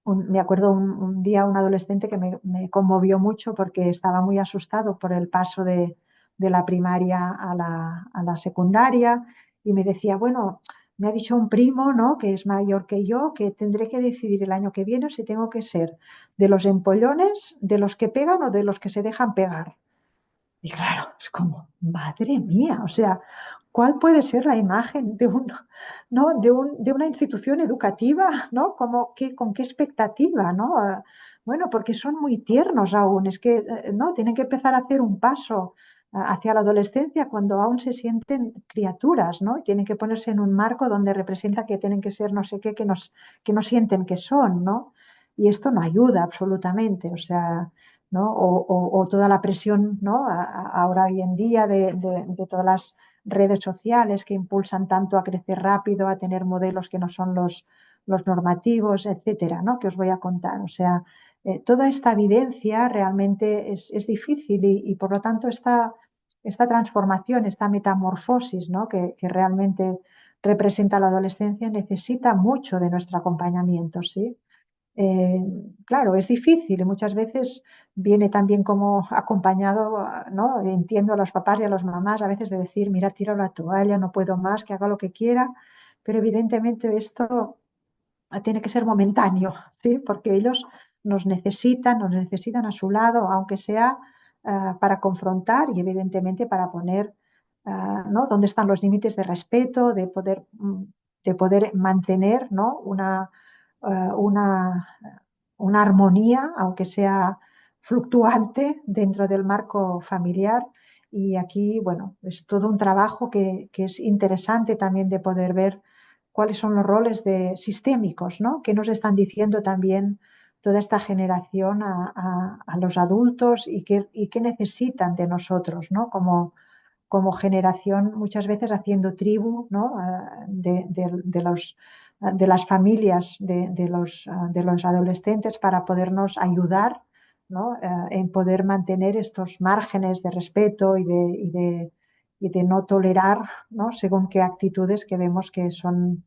Speaker 2: me acuerdo un día un adolescente que me conmovió mucho porque estaba muy asustado por el paso de la primaria a la secundaria y me decía, bueno, me ha dicho un primo, ¿no? Que es mayor que yo, que tendré que decidir el año que viene si tengo que ser de los empollones, de los que pegan o de los que se dejan pegar. Y claro, es como, madre mía, o sea, ¿cuál puede ser la imagen de ¿no? De una institución educativa, ¿no? Como con qué expectativa, ¿no? Bueno, porque son muy tiernos aún, es que, ¿no? Tienen que empezar a hacer un paso hacia la adolescencia cuando aún se sienten criaturas, ¿no? Y tienen que ponerse en un marco donde representa que tienen que ser no sé qué, que no sienten que son, ¿no? Y esto no ayuda absolutamente, o sea, ¿no? O toda la presión, ¿no? Ahora hoy en día de todas las redes sociales que impulsan tanto a crecer rápido, a tener modelos que no son los normativos, etcétera, ¿no? Que os voy a contar. O sea, toda esta evidencia realmente es difícil y por lo tanto esta transformación, esta metamorfosis, ¿no? Que realmente representa la adolescencia necesita mucho de nuestro acompañamiento, ¿sí? Eh, claro, es difícil y muchas veces viene también como acompañado, ¿no? Entiendo a los papás y a las mamás a veces de decir, mira, tiro la toalla, no puedo más, que haga lo que quiera, pero evidentemente esto tiene que ser momentáneo, ¿sí? Porque ellos nos necesitan a su lado, aunque sea para confrontar y evidentemente para poner, ¿no? Dónde están los límites de respeto, de poder mantener, ¿no? eh, una, una armonía, aunque sea fluctuante dentro del marco familiar. Y aquí, bueno, es todo un trabajo que es interesante también de poder ver cuáles son los roles sistémicos, ¿no? Que nos están diciendo también toda esta generación a los adultos y qué necesitan de nosotros, ¿no? Como generación, muchas veces haciendo tribu, ¿no? De las familias de los adolescentes para podernos ayudar, ¿no? En poder mantener estos márgenes de respeto y de no tolerar, ¿no? Según qué actitudes que vemos que son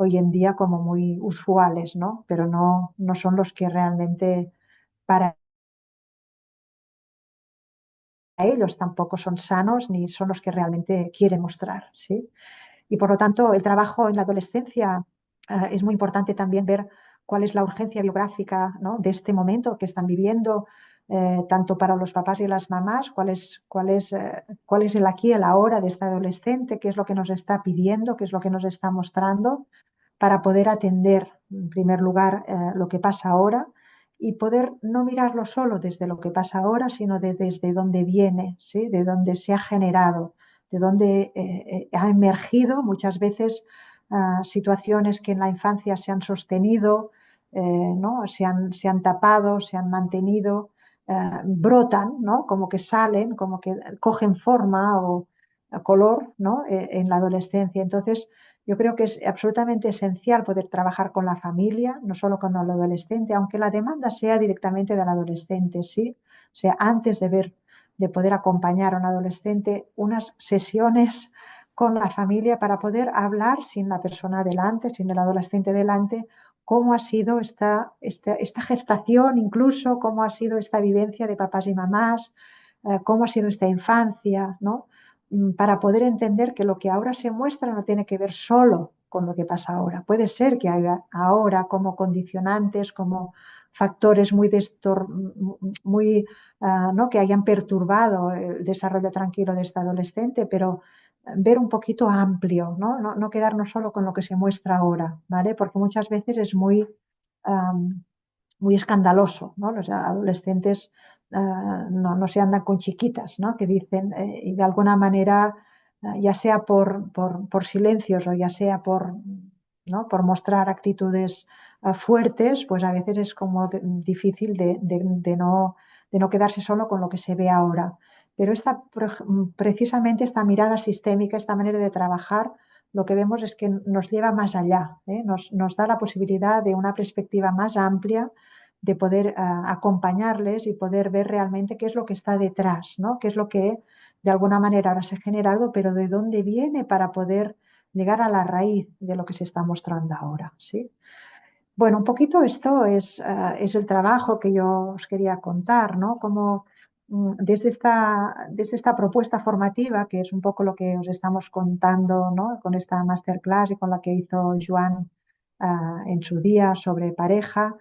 Speaker 2: hoy en día como muy usuales, ¿no? Pero no son los que realmente para ellos tampoco son sanos ni son los que realmente quieren mostrar, ¿sí? Y por lo tanto, el trabajo en la adolescencia es muy importante también ver cuál es la urgencia biográfica, ¿no? De este momento que están viviendo, tanto para los papás y las mamás, cuál es el aquí y el ahora de este adolescente, qué es lo que nos está pidiendo, qué es lo que nos está mostrando, para poder atender, en primer lugar, lo que pasa ahora y poder no mirarlo solo desde lo que pasa ahora, sino desde dónde viene, ¿sí? De dónde se ha generado, de dónde ha emergido muchas veces situaciones que en la infancia se han sostenido, ¿no? Se han tapado, se han mantenido, brotan, ¿no? Como que salen, como que cogen forma o color, ¿no? En la adolescencia. Entonces, yo creo que es absolutamente esencial poder trabajar con la familia, no solo con el adolescente, aunque la demanda sea directamente del adolescente, ¿sí? O sea, antes de poder acompañar a un adolescente, unas sesiones con la familia para poder hablar sin la persona delante, sin el adolescente delante, cómo ha sido esta gestación, incluso cómo ha sido esta vivencia de papás y mamás, cómo ha sido esta infancia, ¿no? Para poder entender que lo que ahora se muestra no tiene que ver solo con lo que pasa ahora. Puede ser que haya ahora como condicionantes, como factores muy ¿no? Que hayan perturbado el desarrollo tranquilo de este adolescente, pero ver un poquito amplio, ¿no? No quedarnos solo con lo que se muestra ahora, ¿vale? Porque muchas veces es um, muy escandaloso, ¿no? Los adolescentes no se andan con chiquitas, ¿no? Que dicen, y de alguna manera, ya sea por silencios o ya sea ¿no? Por mostrar actitudes fuertes, pues a veces es como difícil de no quedarse solo con lo que se ve ahora. Pero precisamente esta mirada sistémica, esta manera de trabajar, lo que vemos es que nos lleva más allá, ¿eh? Nos da la posibilidad de una perspectiva más amplia de poder acompañarles y poder ver realmente qué es lo que está detrás, ¿no? Qué es lo que de alguna manera ahora se ha generado, pero de dónde viene para poder llegar a la raíz de lo que se está mostrando ahora, ¿sí? Bueno, un poquito esto es el trabajo que yo os quería contar, ¿no? Como desde esta propuesta formativa, que es un poco lo que os estamos contando, ¿no? Con esta masterclass y con la que hizo Joan en su día sobre pareja,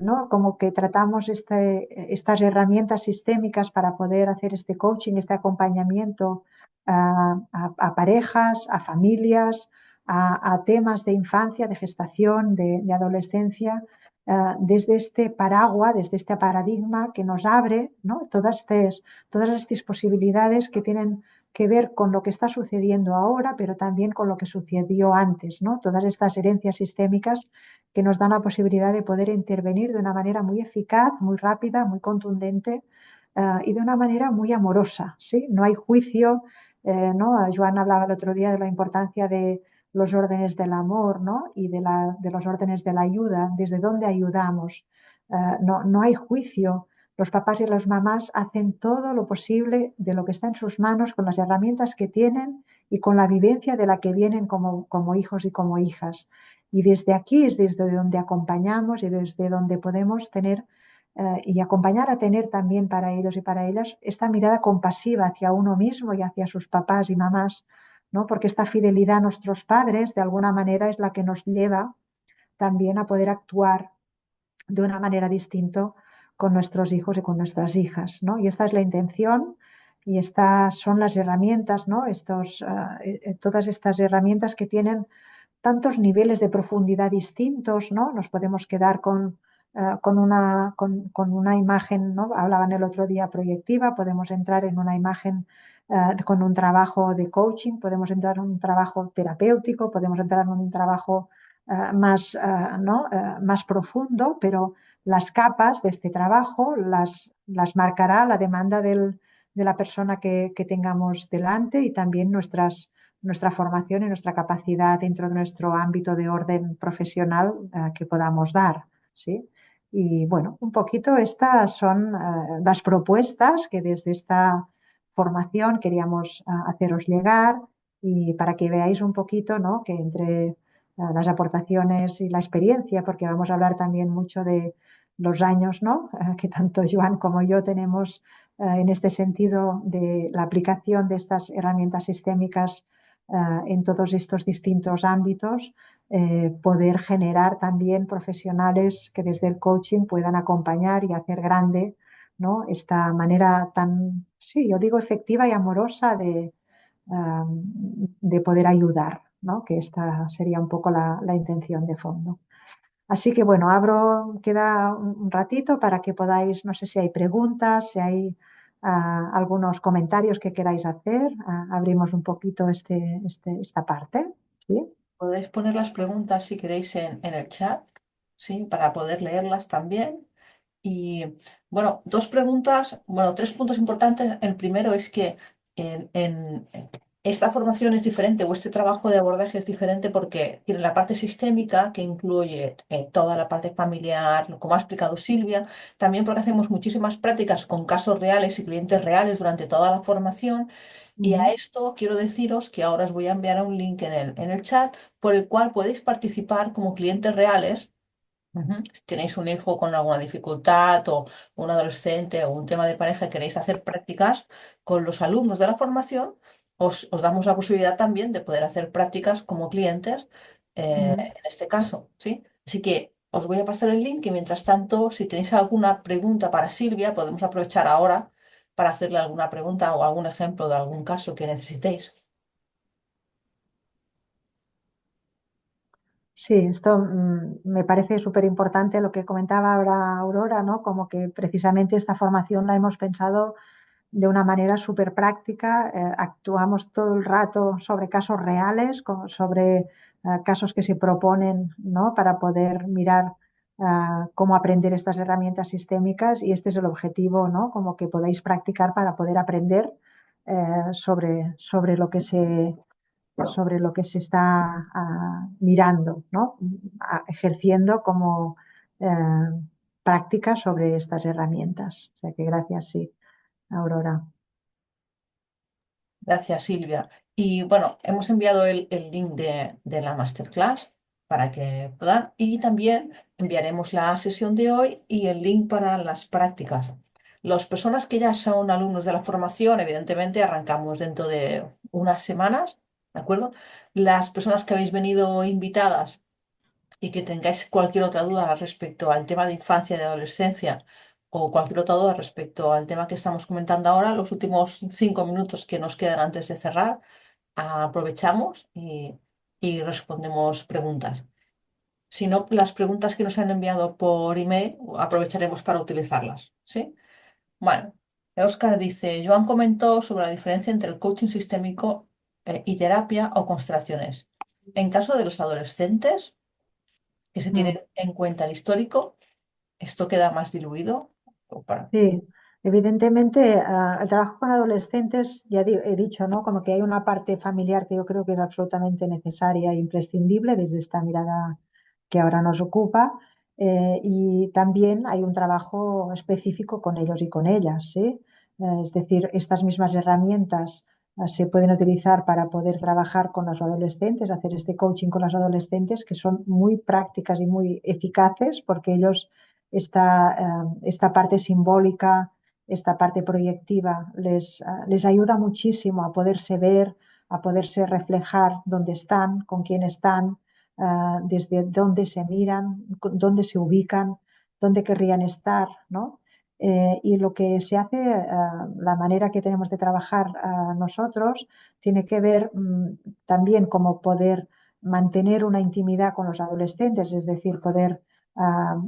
Speaker 2: ¿no? Como que tratamos estas herramientas sistémicas para poder hacer este coaching, este acompañamiento a parejas, a familias, a temas de infancia, de gestación, de adolescencia, desde este paraguas, desde este paradigma que nos abre, ¿no? Todas estas posibilidades que tienen que ver con lo que está sucediendo ahora, pero también con lo que sucedió antes, ¿no? Todas estas herencias sistémicas que nos dan la posibilidad de poder intervenir de una manera muy eficaz, muy rápida, muy contundente y de una manera muy amorosa, ¿sí? No hay juicio, ¿no? Joan hablaba el otro día de la importancia de los órdenes del amor, ¿no? Y de los órdenes de la ayuda, desde dónde ayudamos. No hay juicio. Los papás y las mamás hacen todo lo posible de lo que está en sus manos con las herramientas que tienen y con la vivencia de la que vienen como hijos y como hijas. Y desde aquí es desde donde acompañamos y desde donde podemos tener y acompañar a tener también para ellos y para ellas esta mirada compasiva hacia uno mismo y hacia sus papás y mamás, ¿no? Porque esta fidelidad a nuestros padres, de alguna manera, es la que nos lleva también a poder actuar de una manera distinta con nuestros hijos y con nuestras hijas, ¿no? Y esta es la intención y estas son las herramientas, ¿no? Todas estas herramientas que tienen tantos niveles de profundidad distintos, ¿no? Nos podemos quedar con una imagen, ¿no? Hablaban el otro día proyectiva, podemos entrar en una imagen con un trabajo de coaching, podemos entrar en un trabajo terapéutico, podemos entrar en un trabajo ¿no? Más profundo, pero las capas de este trabajo las marcará la demanda de la persona que tengamos delante y también nuestra formación y nuestra capacidad dentro de nuestro ámbito de orden profesional que podamos dar, ¿sí? Y bueno, un poquito estas son las propuestas que desde esta formación queríamos haceros llegar y para que veáis un poquito, ¿no? Que entre las aportaciones y la experiencia, porque vamos a hablar también mucho de los años, ¿no? Que tanto Joan como yo tenemos en este sentido de la aplicación de estas herramientas sistémicas en todos estos distintos ámbitos, poder generar también profesionales que desde el coaching puedan acompañar y hacer grande, ¿no? Esta manera tan, sí, yo digo efectiva y amorosa de poder ayudar, ¿no? Que esta sería un poco la intención de fondo. Así que bueno, queda un ratito para que podáis, no sé si hay preguntas, si hay algunos comentarios que queráis hacer. Abrimos un poquito esta parte. ¿Sí?
Speaker 1: Podéis poner las preguntas si queréis en el chat, ¿sí? Para poder leerlas también. Y bueno, dos preguntas, bueno, tres puntos importantes. El primero es que esta formación es diferente o este trabajo de abordaje es diferente porque tiene la parte sistémica que incluye toda la parte familiar, como ha explicado Silvia, también porque hacemos muchísimas prácticas con casos reales y clientes reales durante toda la formación. Y a
Speaker 2: Ujú,
Speaker 1: esto quiero deciros que ahora os voy a enviar un link en el chat por el cual podéis participar como clientes reales. Ujú. Si tenéis un hijo con alguna dificultad o un adolescente o un tema de pareja y queréis hacer prácticas con los alumnos de la formación, os damos la posibilidad también de poder hacer prácticas como clientes
Speaker 2: ujú.
Speaker 1: en este caso, ¿sí? Así que os voy a pasar el link y mientras tanto, si tenéis alguna pregunta para Silvia, podemos aprovechar ahora para hacerle alguna pregunta o algún ejemplo de algún caso que necesitéis.
Speaker 2: Sí, esto me parece súper importante lo que comentaba ahora Aurora, ¿no? Como que precisamente esta formación la hemos pensado de una manera súper práctica. Actuamos todo el rato sobre casos reales, sobre casos que se proponen, ¿no? Para poder mirar cómo aprender estas herramientas sistémicas y este es el objetivo, ¿no? Como que podáis practicar para poder aprender sobre sobre lo que se está mirando, ¿no? Ejerciendo como eh, práctica sobre estas herramientas. O sea que gracias, sí, Aurora.
Speaker 1: Gracias, Silvia. Y bueno, hemos enviado el link de la masterclass para que puedan y también enviaremos la sesión de hoy y el link para las prácticas. Las personas que ya son alumnos de la formación, evidentemente arrancamos dentro de unas semanas, ¿de acuerdo? Las personas que habéis venido invitadas y que tengáis cualquier otra duda respecto al tema de infancia y de adolescencia o cualquier otra duda respecto al tema que estamos comentando ahora, los últimos 5 minutos que nos quedan antes de cerrar, aprovechamos y respondemos preguntas. Si no, las preguntas que nos han enviado por email aprovecharemos para utilizarlas. ¿Sí? Bueno, Oscar dice, Joan comentó sobre la diferencia entre el coaching sistémico y terapia o constelaciones. En caso de los adolescentes, que se
Speaker 2: Mm.
Speaker 1: tiene en cuenta el histórico, esto queda más diluido. o para-
Speaker 2: Sí, evidentemente, el trabajo con adolescentes, ya he dicho, ¿no? Como que hay una parte familiar que yo creo que es absolutamente necesaria e imprescindible desde esta mirada que ahora nos ocupa, y también hay un trabajo específico con ellos y con ellas, ¿sí? Es decir, estas mismas herramientas, se pueden utilizar para poder trabajar con los adolescentes, hacer este coaching con los adolescentes, que son muy prácticas y muy eficaces porque ellos esta parte simbólica, esta parte proyectiva, les ayuda muchísimo a poderse ver, a poderse reflejar dónde están, con quién están, desde dónde se miran, dónde se ubican, dónde querrían estar, ¿no? Y lo que se hace, la manera que tenemos de trabajar nosotros, tiene que ver también cómo poder mantener una intimidad con los adolescentes, es decir, poder ah,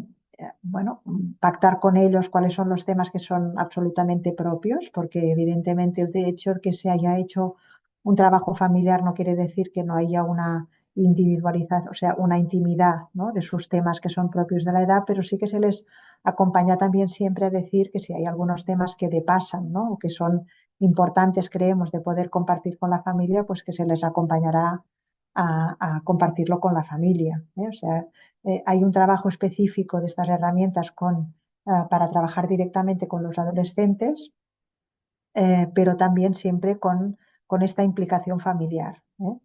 Speaker 2: bueno, pactar con ellos cuáles son los temas que son absolutamente propios, porque evidentemente el hecho de que se haya hecho un trabajo familiar no quiere decir que no haya una individualización, o sea, una intimidad, ¿no? De sus temas que son propios de la edad, pero sí que se les acompaña también siempre a decir que si hay algunos temas que depasan, ¿no? O que son importantes, creemos, de poder compartir con la familia, pues que se les acompañará a compartirlo con la familia, ¿eh? O sea, hay un trabajo específico de estas herramientas para trabajar directamente con los adolescentes, pero también siempre con esta implicación familiar, ¿eh?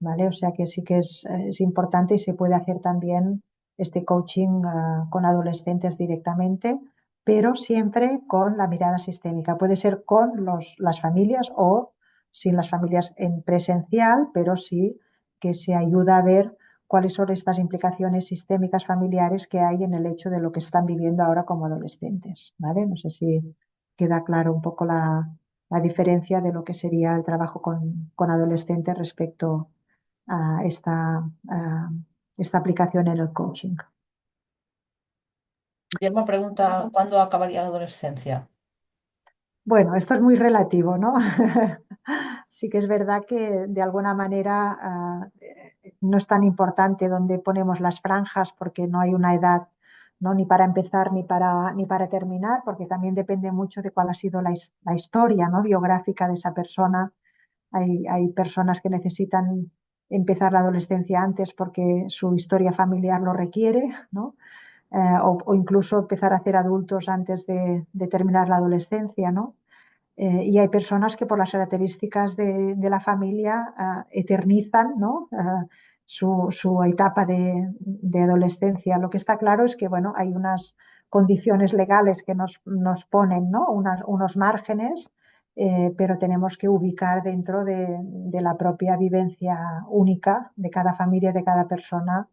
Speaker 2: ¿Vale? O sea que sí que es importante y se puede hacer también este coaching con adolescentes directamente, pero siempre con la mirada sistémica. Puede ser con las familias o sin las familias en presencial, pero sí que se ayuda a ver cuáles son estas implicaciones sistémicas familiares que hay en el hecho de lo que están viviendo ahora como adolescentes. ¿Vale? No sé si queda claro un poco la diferencia de lo que sería el trabajo con adolescentes respecto a esta aplicación en el coaching.
Speaker 1: Guillermo pregunta, ¿cuándo acabaría la adolescencia?
Speaker 2: Bueno, esto es muy relativo, ¿no? Sí que es verdad que de alguna manera no es tan importante dónde ponemos las franjas porque no hay una edad, ¿no? Ni para empezar ni para terminar, porque también depende mucho de cuál ha sido la historia, ¿no? Biográfica de esa persona. Hay personas que necesitan empezar la adolescencia antes porque su historia familiar lo requiere, ¿no? O incluso empezar a hacer adultos antes de terminar la adolescencia, ¿no? Y hay personas que por las características de la familia eternizan, ¿no? Su etapa de adolescencia. Lo que está claro es que, bueno, hay unas condiciones legales que nos ponen, ¿no? Unos márgenes, pero tenemos que ubicar dentro de la propia vivencia única de cada familia, de cada persona,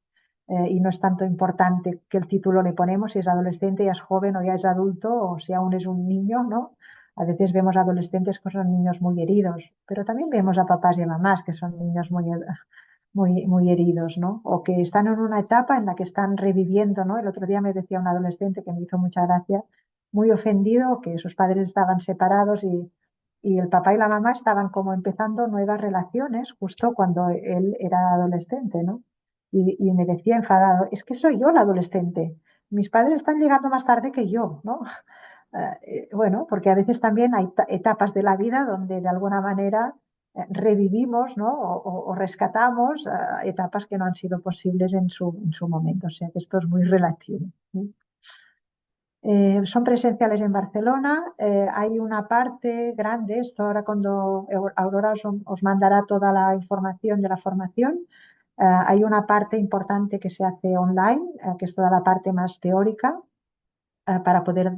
Speaker 2: y no es tanto importante qué el título le ponemos, si es adolescente, ya es joven o ya es adulto, o si aún es un niño, ¿no? A veces vemos adolescentes que son niños muy heridos, pero también vemos a papás y a mamás que son niños muy heridos, ¿no? O que están en una etapa en la que están reviviendo, ¿no? El otro día me decía un adolescente que me hizo mucha gracia, muy ofendido, que sus padres estaban separados y el papá y la mamá estaban como empezando nuevas relaciones justo cuando él era adolescente, ¿no? Y me decía enfadado, es que soy yo la adolescente, mis padres están llegando más tarde que yo, ¿no? Bueno, porque a veces también hay etapas de la vida donde de alguna manera revivimos, ¿no? O rescatamos etapas que no han sido posibles en su momento. O sea que esto es muy relativo, ¿sí? Son presenciales en Barcelona. Hay una parte grande, esto ahora cuando Aurora os mandará toda la información de la formación. Hay una parte importante que se hace online, que es toda la parte más teórica, para poder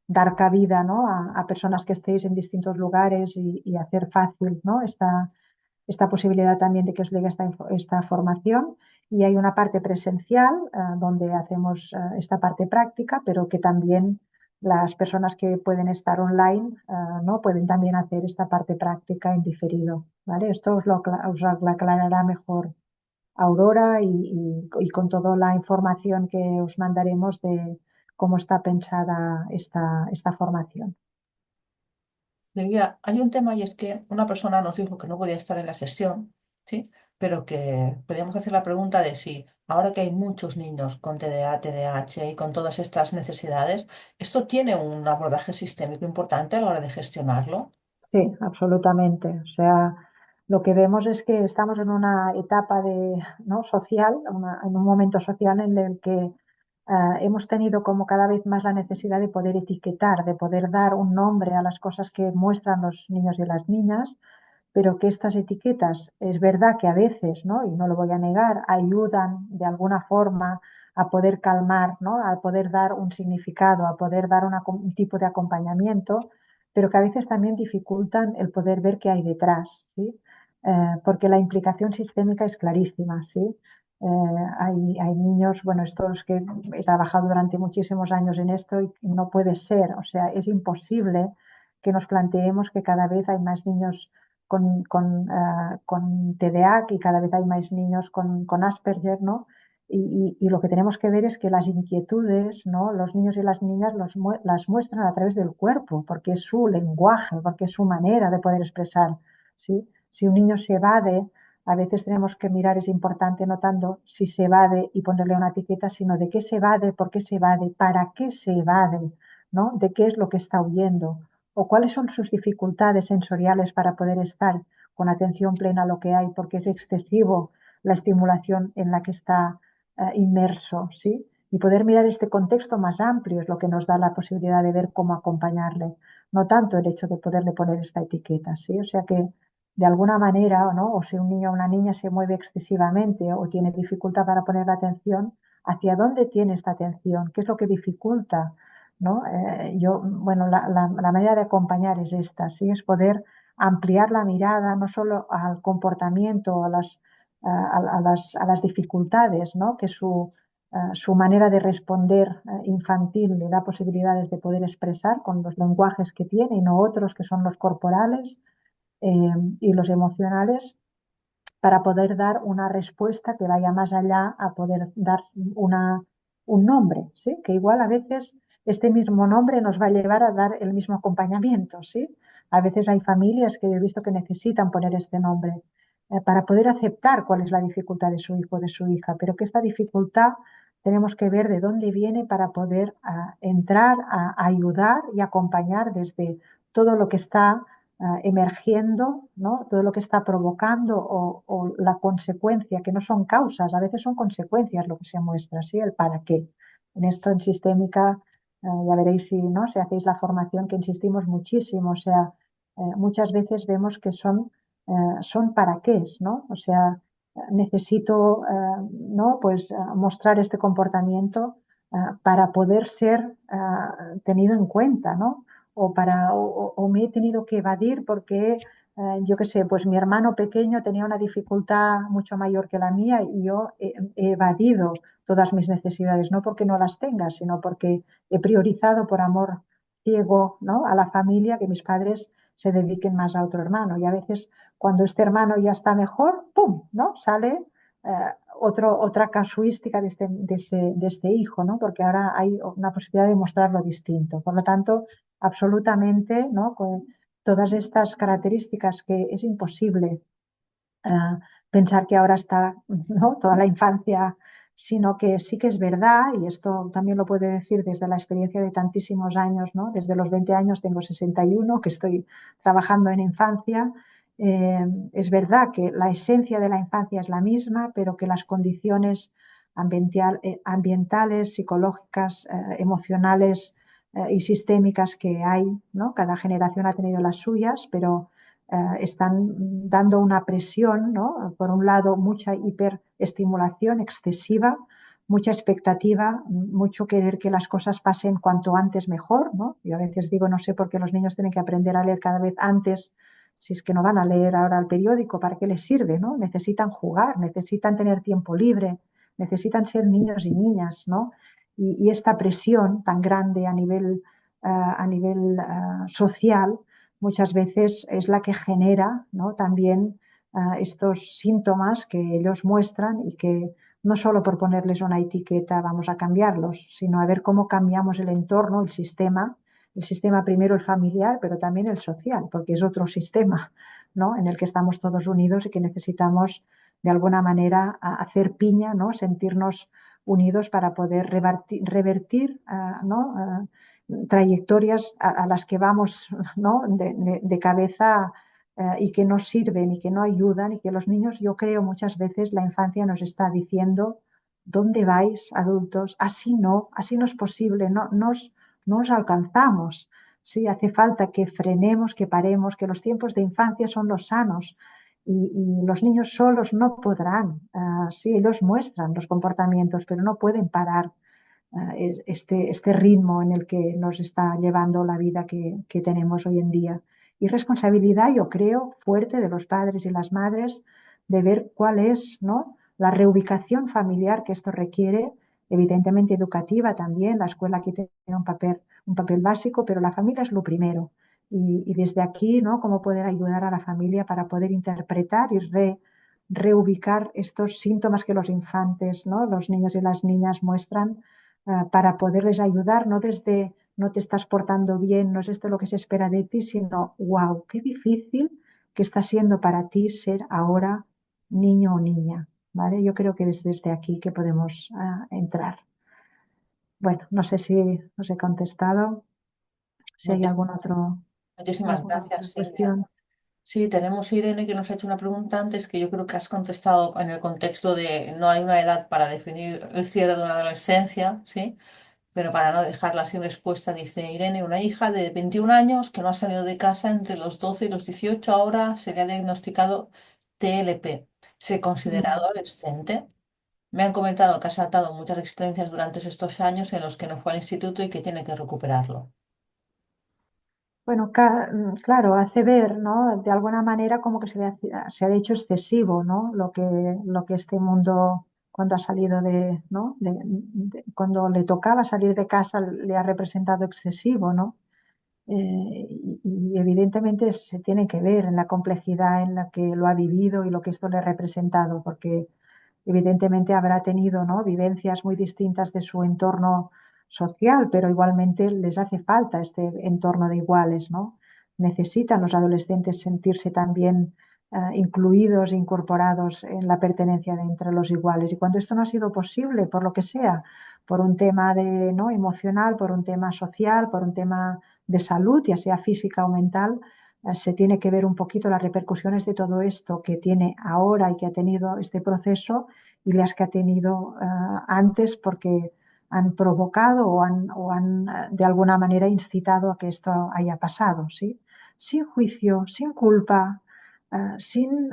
Speaker 2: dar cabida, ¿no? a personas que estéis en distintos lugares y hacer fácil, ¿no? esta posibilidad también de que os llegue esta formación. Y hay una parte presencial donde hacemos esta parte práctica, pero que también las personas que pueden estar online, ¿no? pueden también hacer esta parte práctica en diferido, ¿vale? Esto os lo aclarará mejor Aurora y con toda la información que os mandaremos de cómo está pensada esta formación.
Speaker 1: Silvia, hay un tema y es que una persona nos dijo que no podía estar en la sesión, ¿sí? Pero que podíamos hacer la pregunta de si, ahora que hay muchos niños con TDA, TDAH y con todas estas necesidades, ¿esto tiene un abordaje sistémico importante a la hora de gestionarlo?
Speaker 2: Sí, absolutamente. O sea, lo que vemos es que estamos en una etapa ¿no? social, en un momento social en el que hemos tenido como cada vez más la necesidad de poder etiquetar, de poder dar un nombre a las cosas que muestran los niños y las niñas, pero que estas etiquetas es verdad que a veces, ¿no? Y no lo voy a negar, ayudan de alguna forma a poder calmar, ¿no? A poder dar un significado, a poder dar un tipo de acompañamiento, pero que a veces también dificultan el poder ver qué hay detrás, ¿sí? Porque la implicación sistémica es clarísima, ¿sí? Hay niños, bueno, estos que he trabajado durante muchísimos años en esto y no puede ser, o sea, es imposible que nos planteemos que cada vez hay más niños con TDA y cada vez hay más niños con Asperger, ¿no? Y lo que tenemos que ver es que las inquietudes, ¿no? Los niños y las niñas las muestran a través del cuerpo, porque es su lenguaje, porque es su manera de poder expresar, ¿sí? Si un niño se evade, a veces tenemos que mirar, es importante no tanto si se evade y ponerle una etiqueta, sino de qué se evade, por qué se evade, para qué se evade, ¿no? De qué es lo que está huyendo o cuáles son sus dificultades sensoriales para poder estar con atención plena a lo que hay, porque es excesivo la estimulación en la que está inmerso, ¿sí? Y poder mirar este contexto más amplio es lo que nos da la posibilidad de ver cómo acompañarle, no tanto el hecho de poderle poner esta etiqueta, ¿sí? O sea que de alguna manera, ¿no? O si un niño o una niña se mueve excesivamente o tiene dificultad para poner la atención, ¿hacia dónde tiene esta atención? ¿Qué es lo que dificulta? ¿No? Bueno, la manera de acompañar es esta, ¿sí? Es poder ampliar la mirada no solo al comportamiento, a las dificultades, ¿no? Que su manera de responder infantil le da posibilidades de poder expresar con los lenguajes que tiene y no otros que son los corporales eh, y los emocionales, para poder dar una respuesta que vaya más allá a poder dar un nombre, ¿sí? Que igual a veces este mismo nombre nos va a llevar a dar el mismo acompañamiento, ¿sí? A veces hay familias que he visto que necesitan poner este nombre para poder aceptar cuál es la dificultad de su hijo o de su hija, pero que esta dificultad tenemos que ver de dónde viene para poder entrar a ayudar y acompañar desde todo lo que está emergiendo, ¿no? Todo lo que está provocando o la consecuencia, que no son causas, a veces son consecuencias lo que se muestra, ¿sí? El para qué. En esto en sistémica, ya veréis si, ¿no? Si hacéis la formación que insistimos muchísimo, o sea, muchas veces vemos que son para qué, ¿no? O sea, necesito, ¿no? Pues mostrar este comportamiento para poder ser tenido en cuenta, ¿no? O me he tenido que evadir porque, yo qué sé, pues mi hermano pequeño tenía una dificultad mucho mayor que la mía y yo he evadido todas mis necesidades, no porque no las tenga, sino porque he priorizado por amor ciego, ¿no? A la familia que mis padres se dediquen más a otro hermano. Y a veces cuando este hermano ya está mejor, ¡pum!, ¿no? Sale otra casuística de este hijo, ¿no? Porque ahora hay una posibilidad de mostrarlo distinto. Por lo tanto, absolutamente, ¿no? Con todas estas características que es imposible pensar que ahora está, ¿no? Toda la infancia, sino que sí que es verdad, y esto también lo puedo decir desde la experiencia de tantísimos años, ¿no? Desde los 20 años tengo 61, que estoy trabajando en infancia. Es verdad que la esencia de la infancia es la misma, pero que las condiciones ambientales, psicológicas, emocionales y sistémicas que hay, ¿no? Cada generación ha tenido las suyas, pero están dando una presión, ¿no? Por un lado, mucha hiperestimulación excesiva, mucha expectativa, mucho querer que las cosas pasen cuanto antes mejor, ¿no? Yo a veces digo, no sé por qué los niños tienen que aprender a leer cada vez antes, si es que no van a leer ahora el periódico, ¿para qué les sirve, no? Necesitan jugar, necesitan tener tiempo libre, necesitan ser niños y niñas, ¿no? Y esta presión tan grande a nivel social muchas veces es la que genera, ¿no? También estos síntomas que ellos muestran y que no solo por ponerles una etiqueta vamos a cambiarlos, sino a ver cómo cambiamos el entorno, el sistema primero el familiar, pero también el social, porque es otro sistema, ¿no? En el que estamos todos unidos y que necesitamos de alguna manera hacer piña, ¿no? Sentirnos unidos para poder revertir, ¿no? Trayectorias a las que vamos, ¿no? de cabeza y que no sirven y que no ayudan y que los niños, yo creo muchas veces la infancia nos está diciendo, ¿dónde vais, adultos? Así no es posible, no os alcanzamos. Sí, hace falta que frenemos, que paremos, que los tiempos de infancia son los sanos y los niños solos no podrán. Sí, ellos muestran los comportamientos, pero no pueden parar este ritmo en el que nos está llevando la vida que tenemos hoy en día. Y responsabilidad, yo creo, fuerte de los padres y las madres de ver cuál es, ¿no? La reubicación familiar que esto requiere, evidentemente educativa también, la escuela aquí tiene un papel básico, pero la familia es lo primero. Y desde aquí, ¿no? Cómo poder ayudar a la familia para poder interpretar y reubicar estos síntomas que los infantes, ¿no? Los niños y las niñas muestran para poderles ayudar, no desde no te estás portando bien, no es esto lo que se espera de ti, sino, wow, qué difícil que está siendo para ti ser ahora niño o niña, ¿vale? Yo creo que desde aquí que podemos entrar. Bueno, no sé si os he contestado, si hay
Speaker 1: Muchísimas, muchísimas
Speaker 2: alguna otra
Speaker 1: gracias, Silvia.
Speaker 2: cuestión.
Speaker 1: Sí, tenemos Irene que nos ha hecho una pregunta antes que yo creo que has contestado en el contexto de no hay una edad para definir el cierre de una adolescencia, ¿sí? Pero para no dejarla sin respuesta, dice Irene, una hija de 21 años que no ha salido de casa entre los 12 y los 18, ahora se le ha diagnosticado TLP. ¿Se considera
Speaker 2: Mm.
Speaker 1: adolescente? Me han comentado que ha saltado muchas experiencias durante estos años en los que no fue al instituto y que tiene que recuperarlo.
Speaker 2: Bueno, claro, hace ver, ¿no? De alguna manera como que se ha hecho excesivo, ¿no? Lo que este mundo, cuando ha salido ¿no? Cuando le tocaba salir de casa, le ha representado excesivo, ¿no? Y evidentemente se tiene que ver en la complejidad en la que lo ha vivido y lo que esto le ha representado, porque evidentemente habrá tenido, ¿no? Vivencias muy distintas de su entorno social, pero igualmente les hace falta este entorno de iguales, ¿no? Necesitan los adolescentes sentirse también incluidos e incorporados en la pertenencia entre los iguales. Y cuando esto no ha sido posible, por lo que sea, por un tema ¿no? emocional, por un tema social, por un tema de salud, ya sea física o mental, se tiene que ver un poquito las repercusiones de todo esto que tiene ahora y que ha tenido este proceso y las que ha tenido antes porque han provocado o han de alguna manera incitado a que esto haya pasado, ¿sí? Sin juicio, sin culpa, sin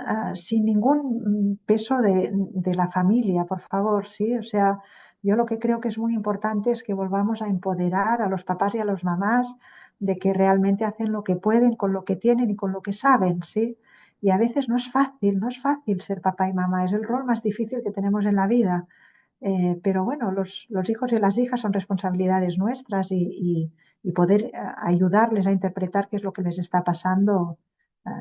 Speaker 2: ningún peso de la familia, por favor, ¿sí? O sea, yo lo que creo que es muy importante es que volvamos a empoderar a los papás y a las mamás de que realmente hacen lo que pueden con lo que tienen y con lo que saben, ¿sí? Y a veces no es fácil ser papá y mamá, es el rol más difícil que tenemos en la vida. Pero bueno, los hijos y las hijas son responsabilidades nuestras y poder ayudarles a interpretar qué es lo que les está pasando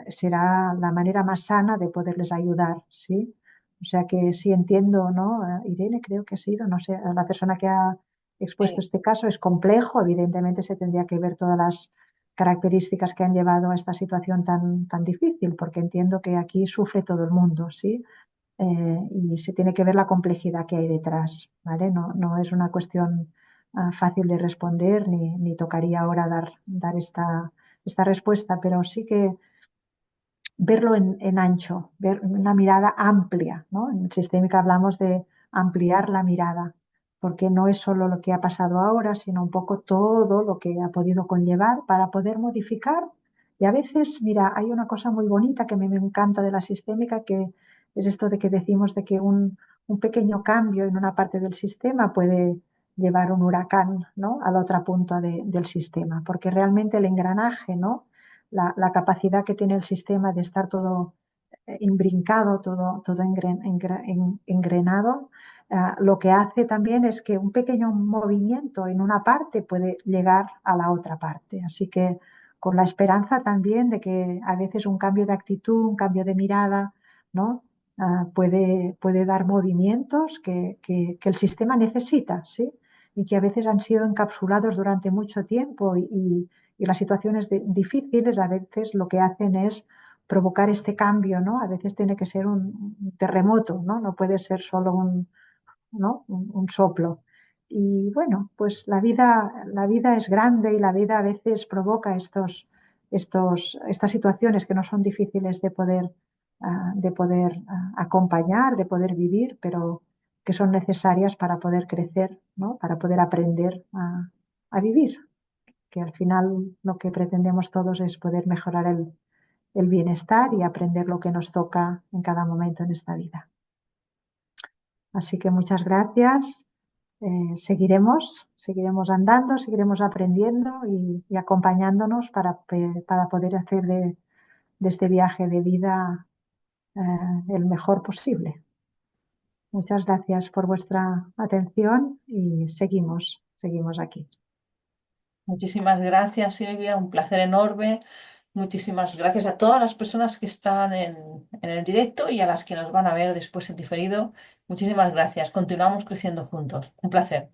Speaker 2: será la manera más sana de poderles ayudar, ¿sí? O sea que sí entiendo, ¿no? Irene creo que ha sido, no sé, la persona que ha expuesto
Speaker 1: Sí,
Speaker 2: este caso es complejo, evidentemente se tendría que ver todas las características que han llevado a esta situación tan difícil, porque entiendo que aquí sufre todo el mundo, ¿sí? Y se tiene que ver la complejidad que hay detrás, ¿vale? No es una cuestión fácil de responder ni tocaría ahora dar esta respuesta, pero sí que verlo en ancho, ver una mirada amplia, ¿no? En sistémica hablamos de ampliar la mirada, porque no es solo lo que ha pasado ahora, sino un poco todo lo que ha podido conllevar para poder modificar. Y a veces, mira, hay una cosa muy bonita que me encanta de la sistémica, que es esto de que decimos de que un pequeño cambio en una parte del sistema puede llevar un huracán, ¿no?, a la otra punta del sistema, porque realmente el engranaje, ¿no?, la capacidad que tiene el sistema de estar todo imbrincado, todo engrenado, lo que hace también es que un pequeño movimiento en una parte puede llegar a la otra parte. Así que con la esperanza también de que a veces un cambio de actitud, un cambio de mirada, ¿no?, puede dar movimientos que el sistema necesita, ¿sí? Y que a veces han sido encapsulados durante mucho tiempo y las situaciones difíciles a veces lo que hacen es provocar este cambio, ¿no? A veces tiene que ser un terremoto, ¿no? No puede ser solo ¿no?, un soplo. Y bueno, pues la vida es grande y la vida a veces provoca estas situaciones que no son difíciles de poder acompañar, de poder vivir, pero que son necesarias para poder crecer, ¿no?, para poder aprender a vivir, que al final lo que pretendemos todos es poder mejorar el bienestar y aprender lo que nos toca en cada momento en esta vida. Así que muchas gracias. Seguiremos andando, seguiremos aprendiendo y acompañándonos para poder hacer de este viaje de vida el mejor posible. Muchas gracias por vuestra atención y seguimos aquí.
Speaker 1: Muchísimas gracias, Silvia, un placer enorme. Muchísimas gracias a todas las personas que están en el directo y a las que nos van a ver después en diferido. Muchísimas gracias. Continuamos creciendo juntos. Un placer.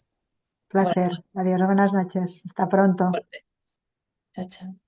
Speaker 1: Buenas
Speaker 2: Placer. Adiós, buenas noches. Hasta pronto.
Speaker 1: noches. Chao, chao.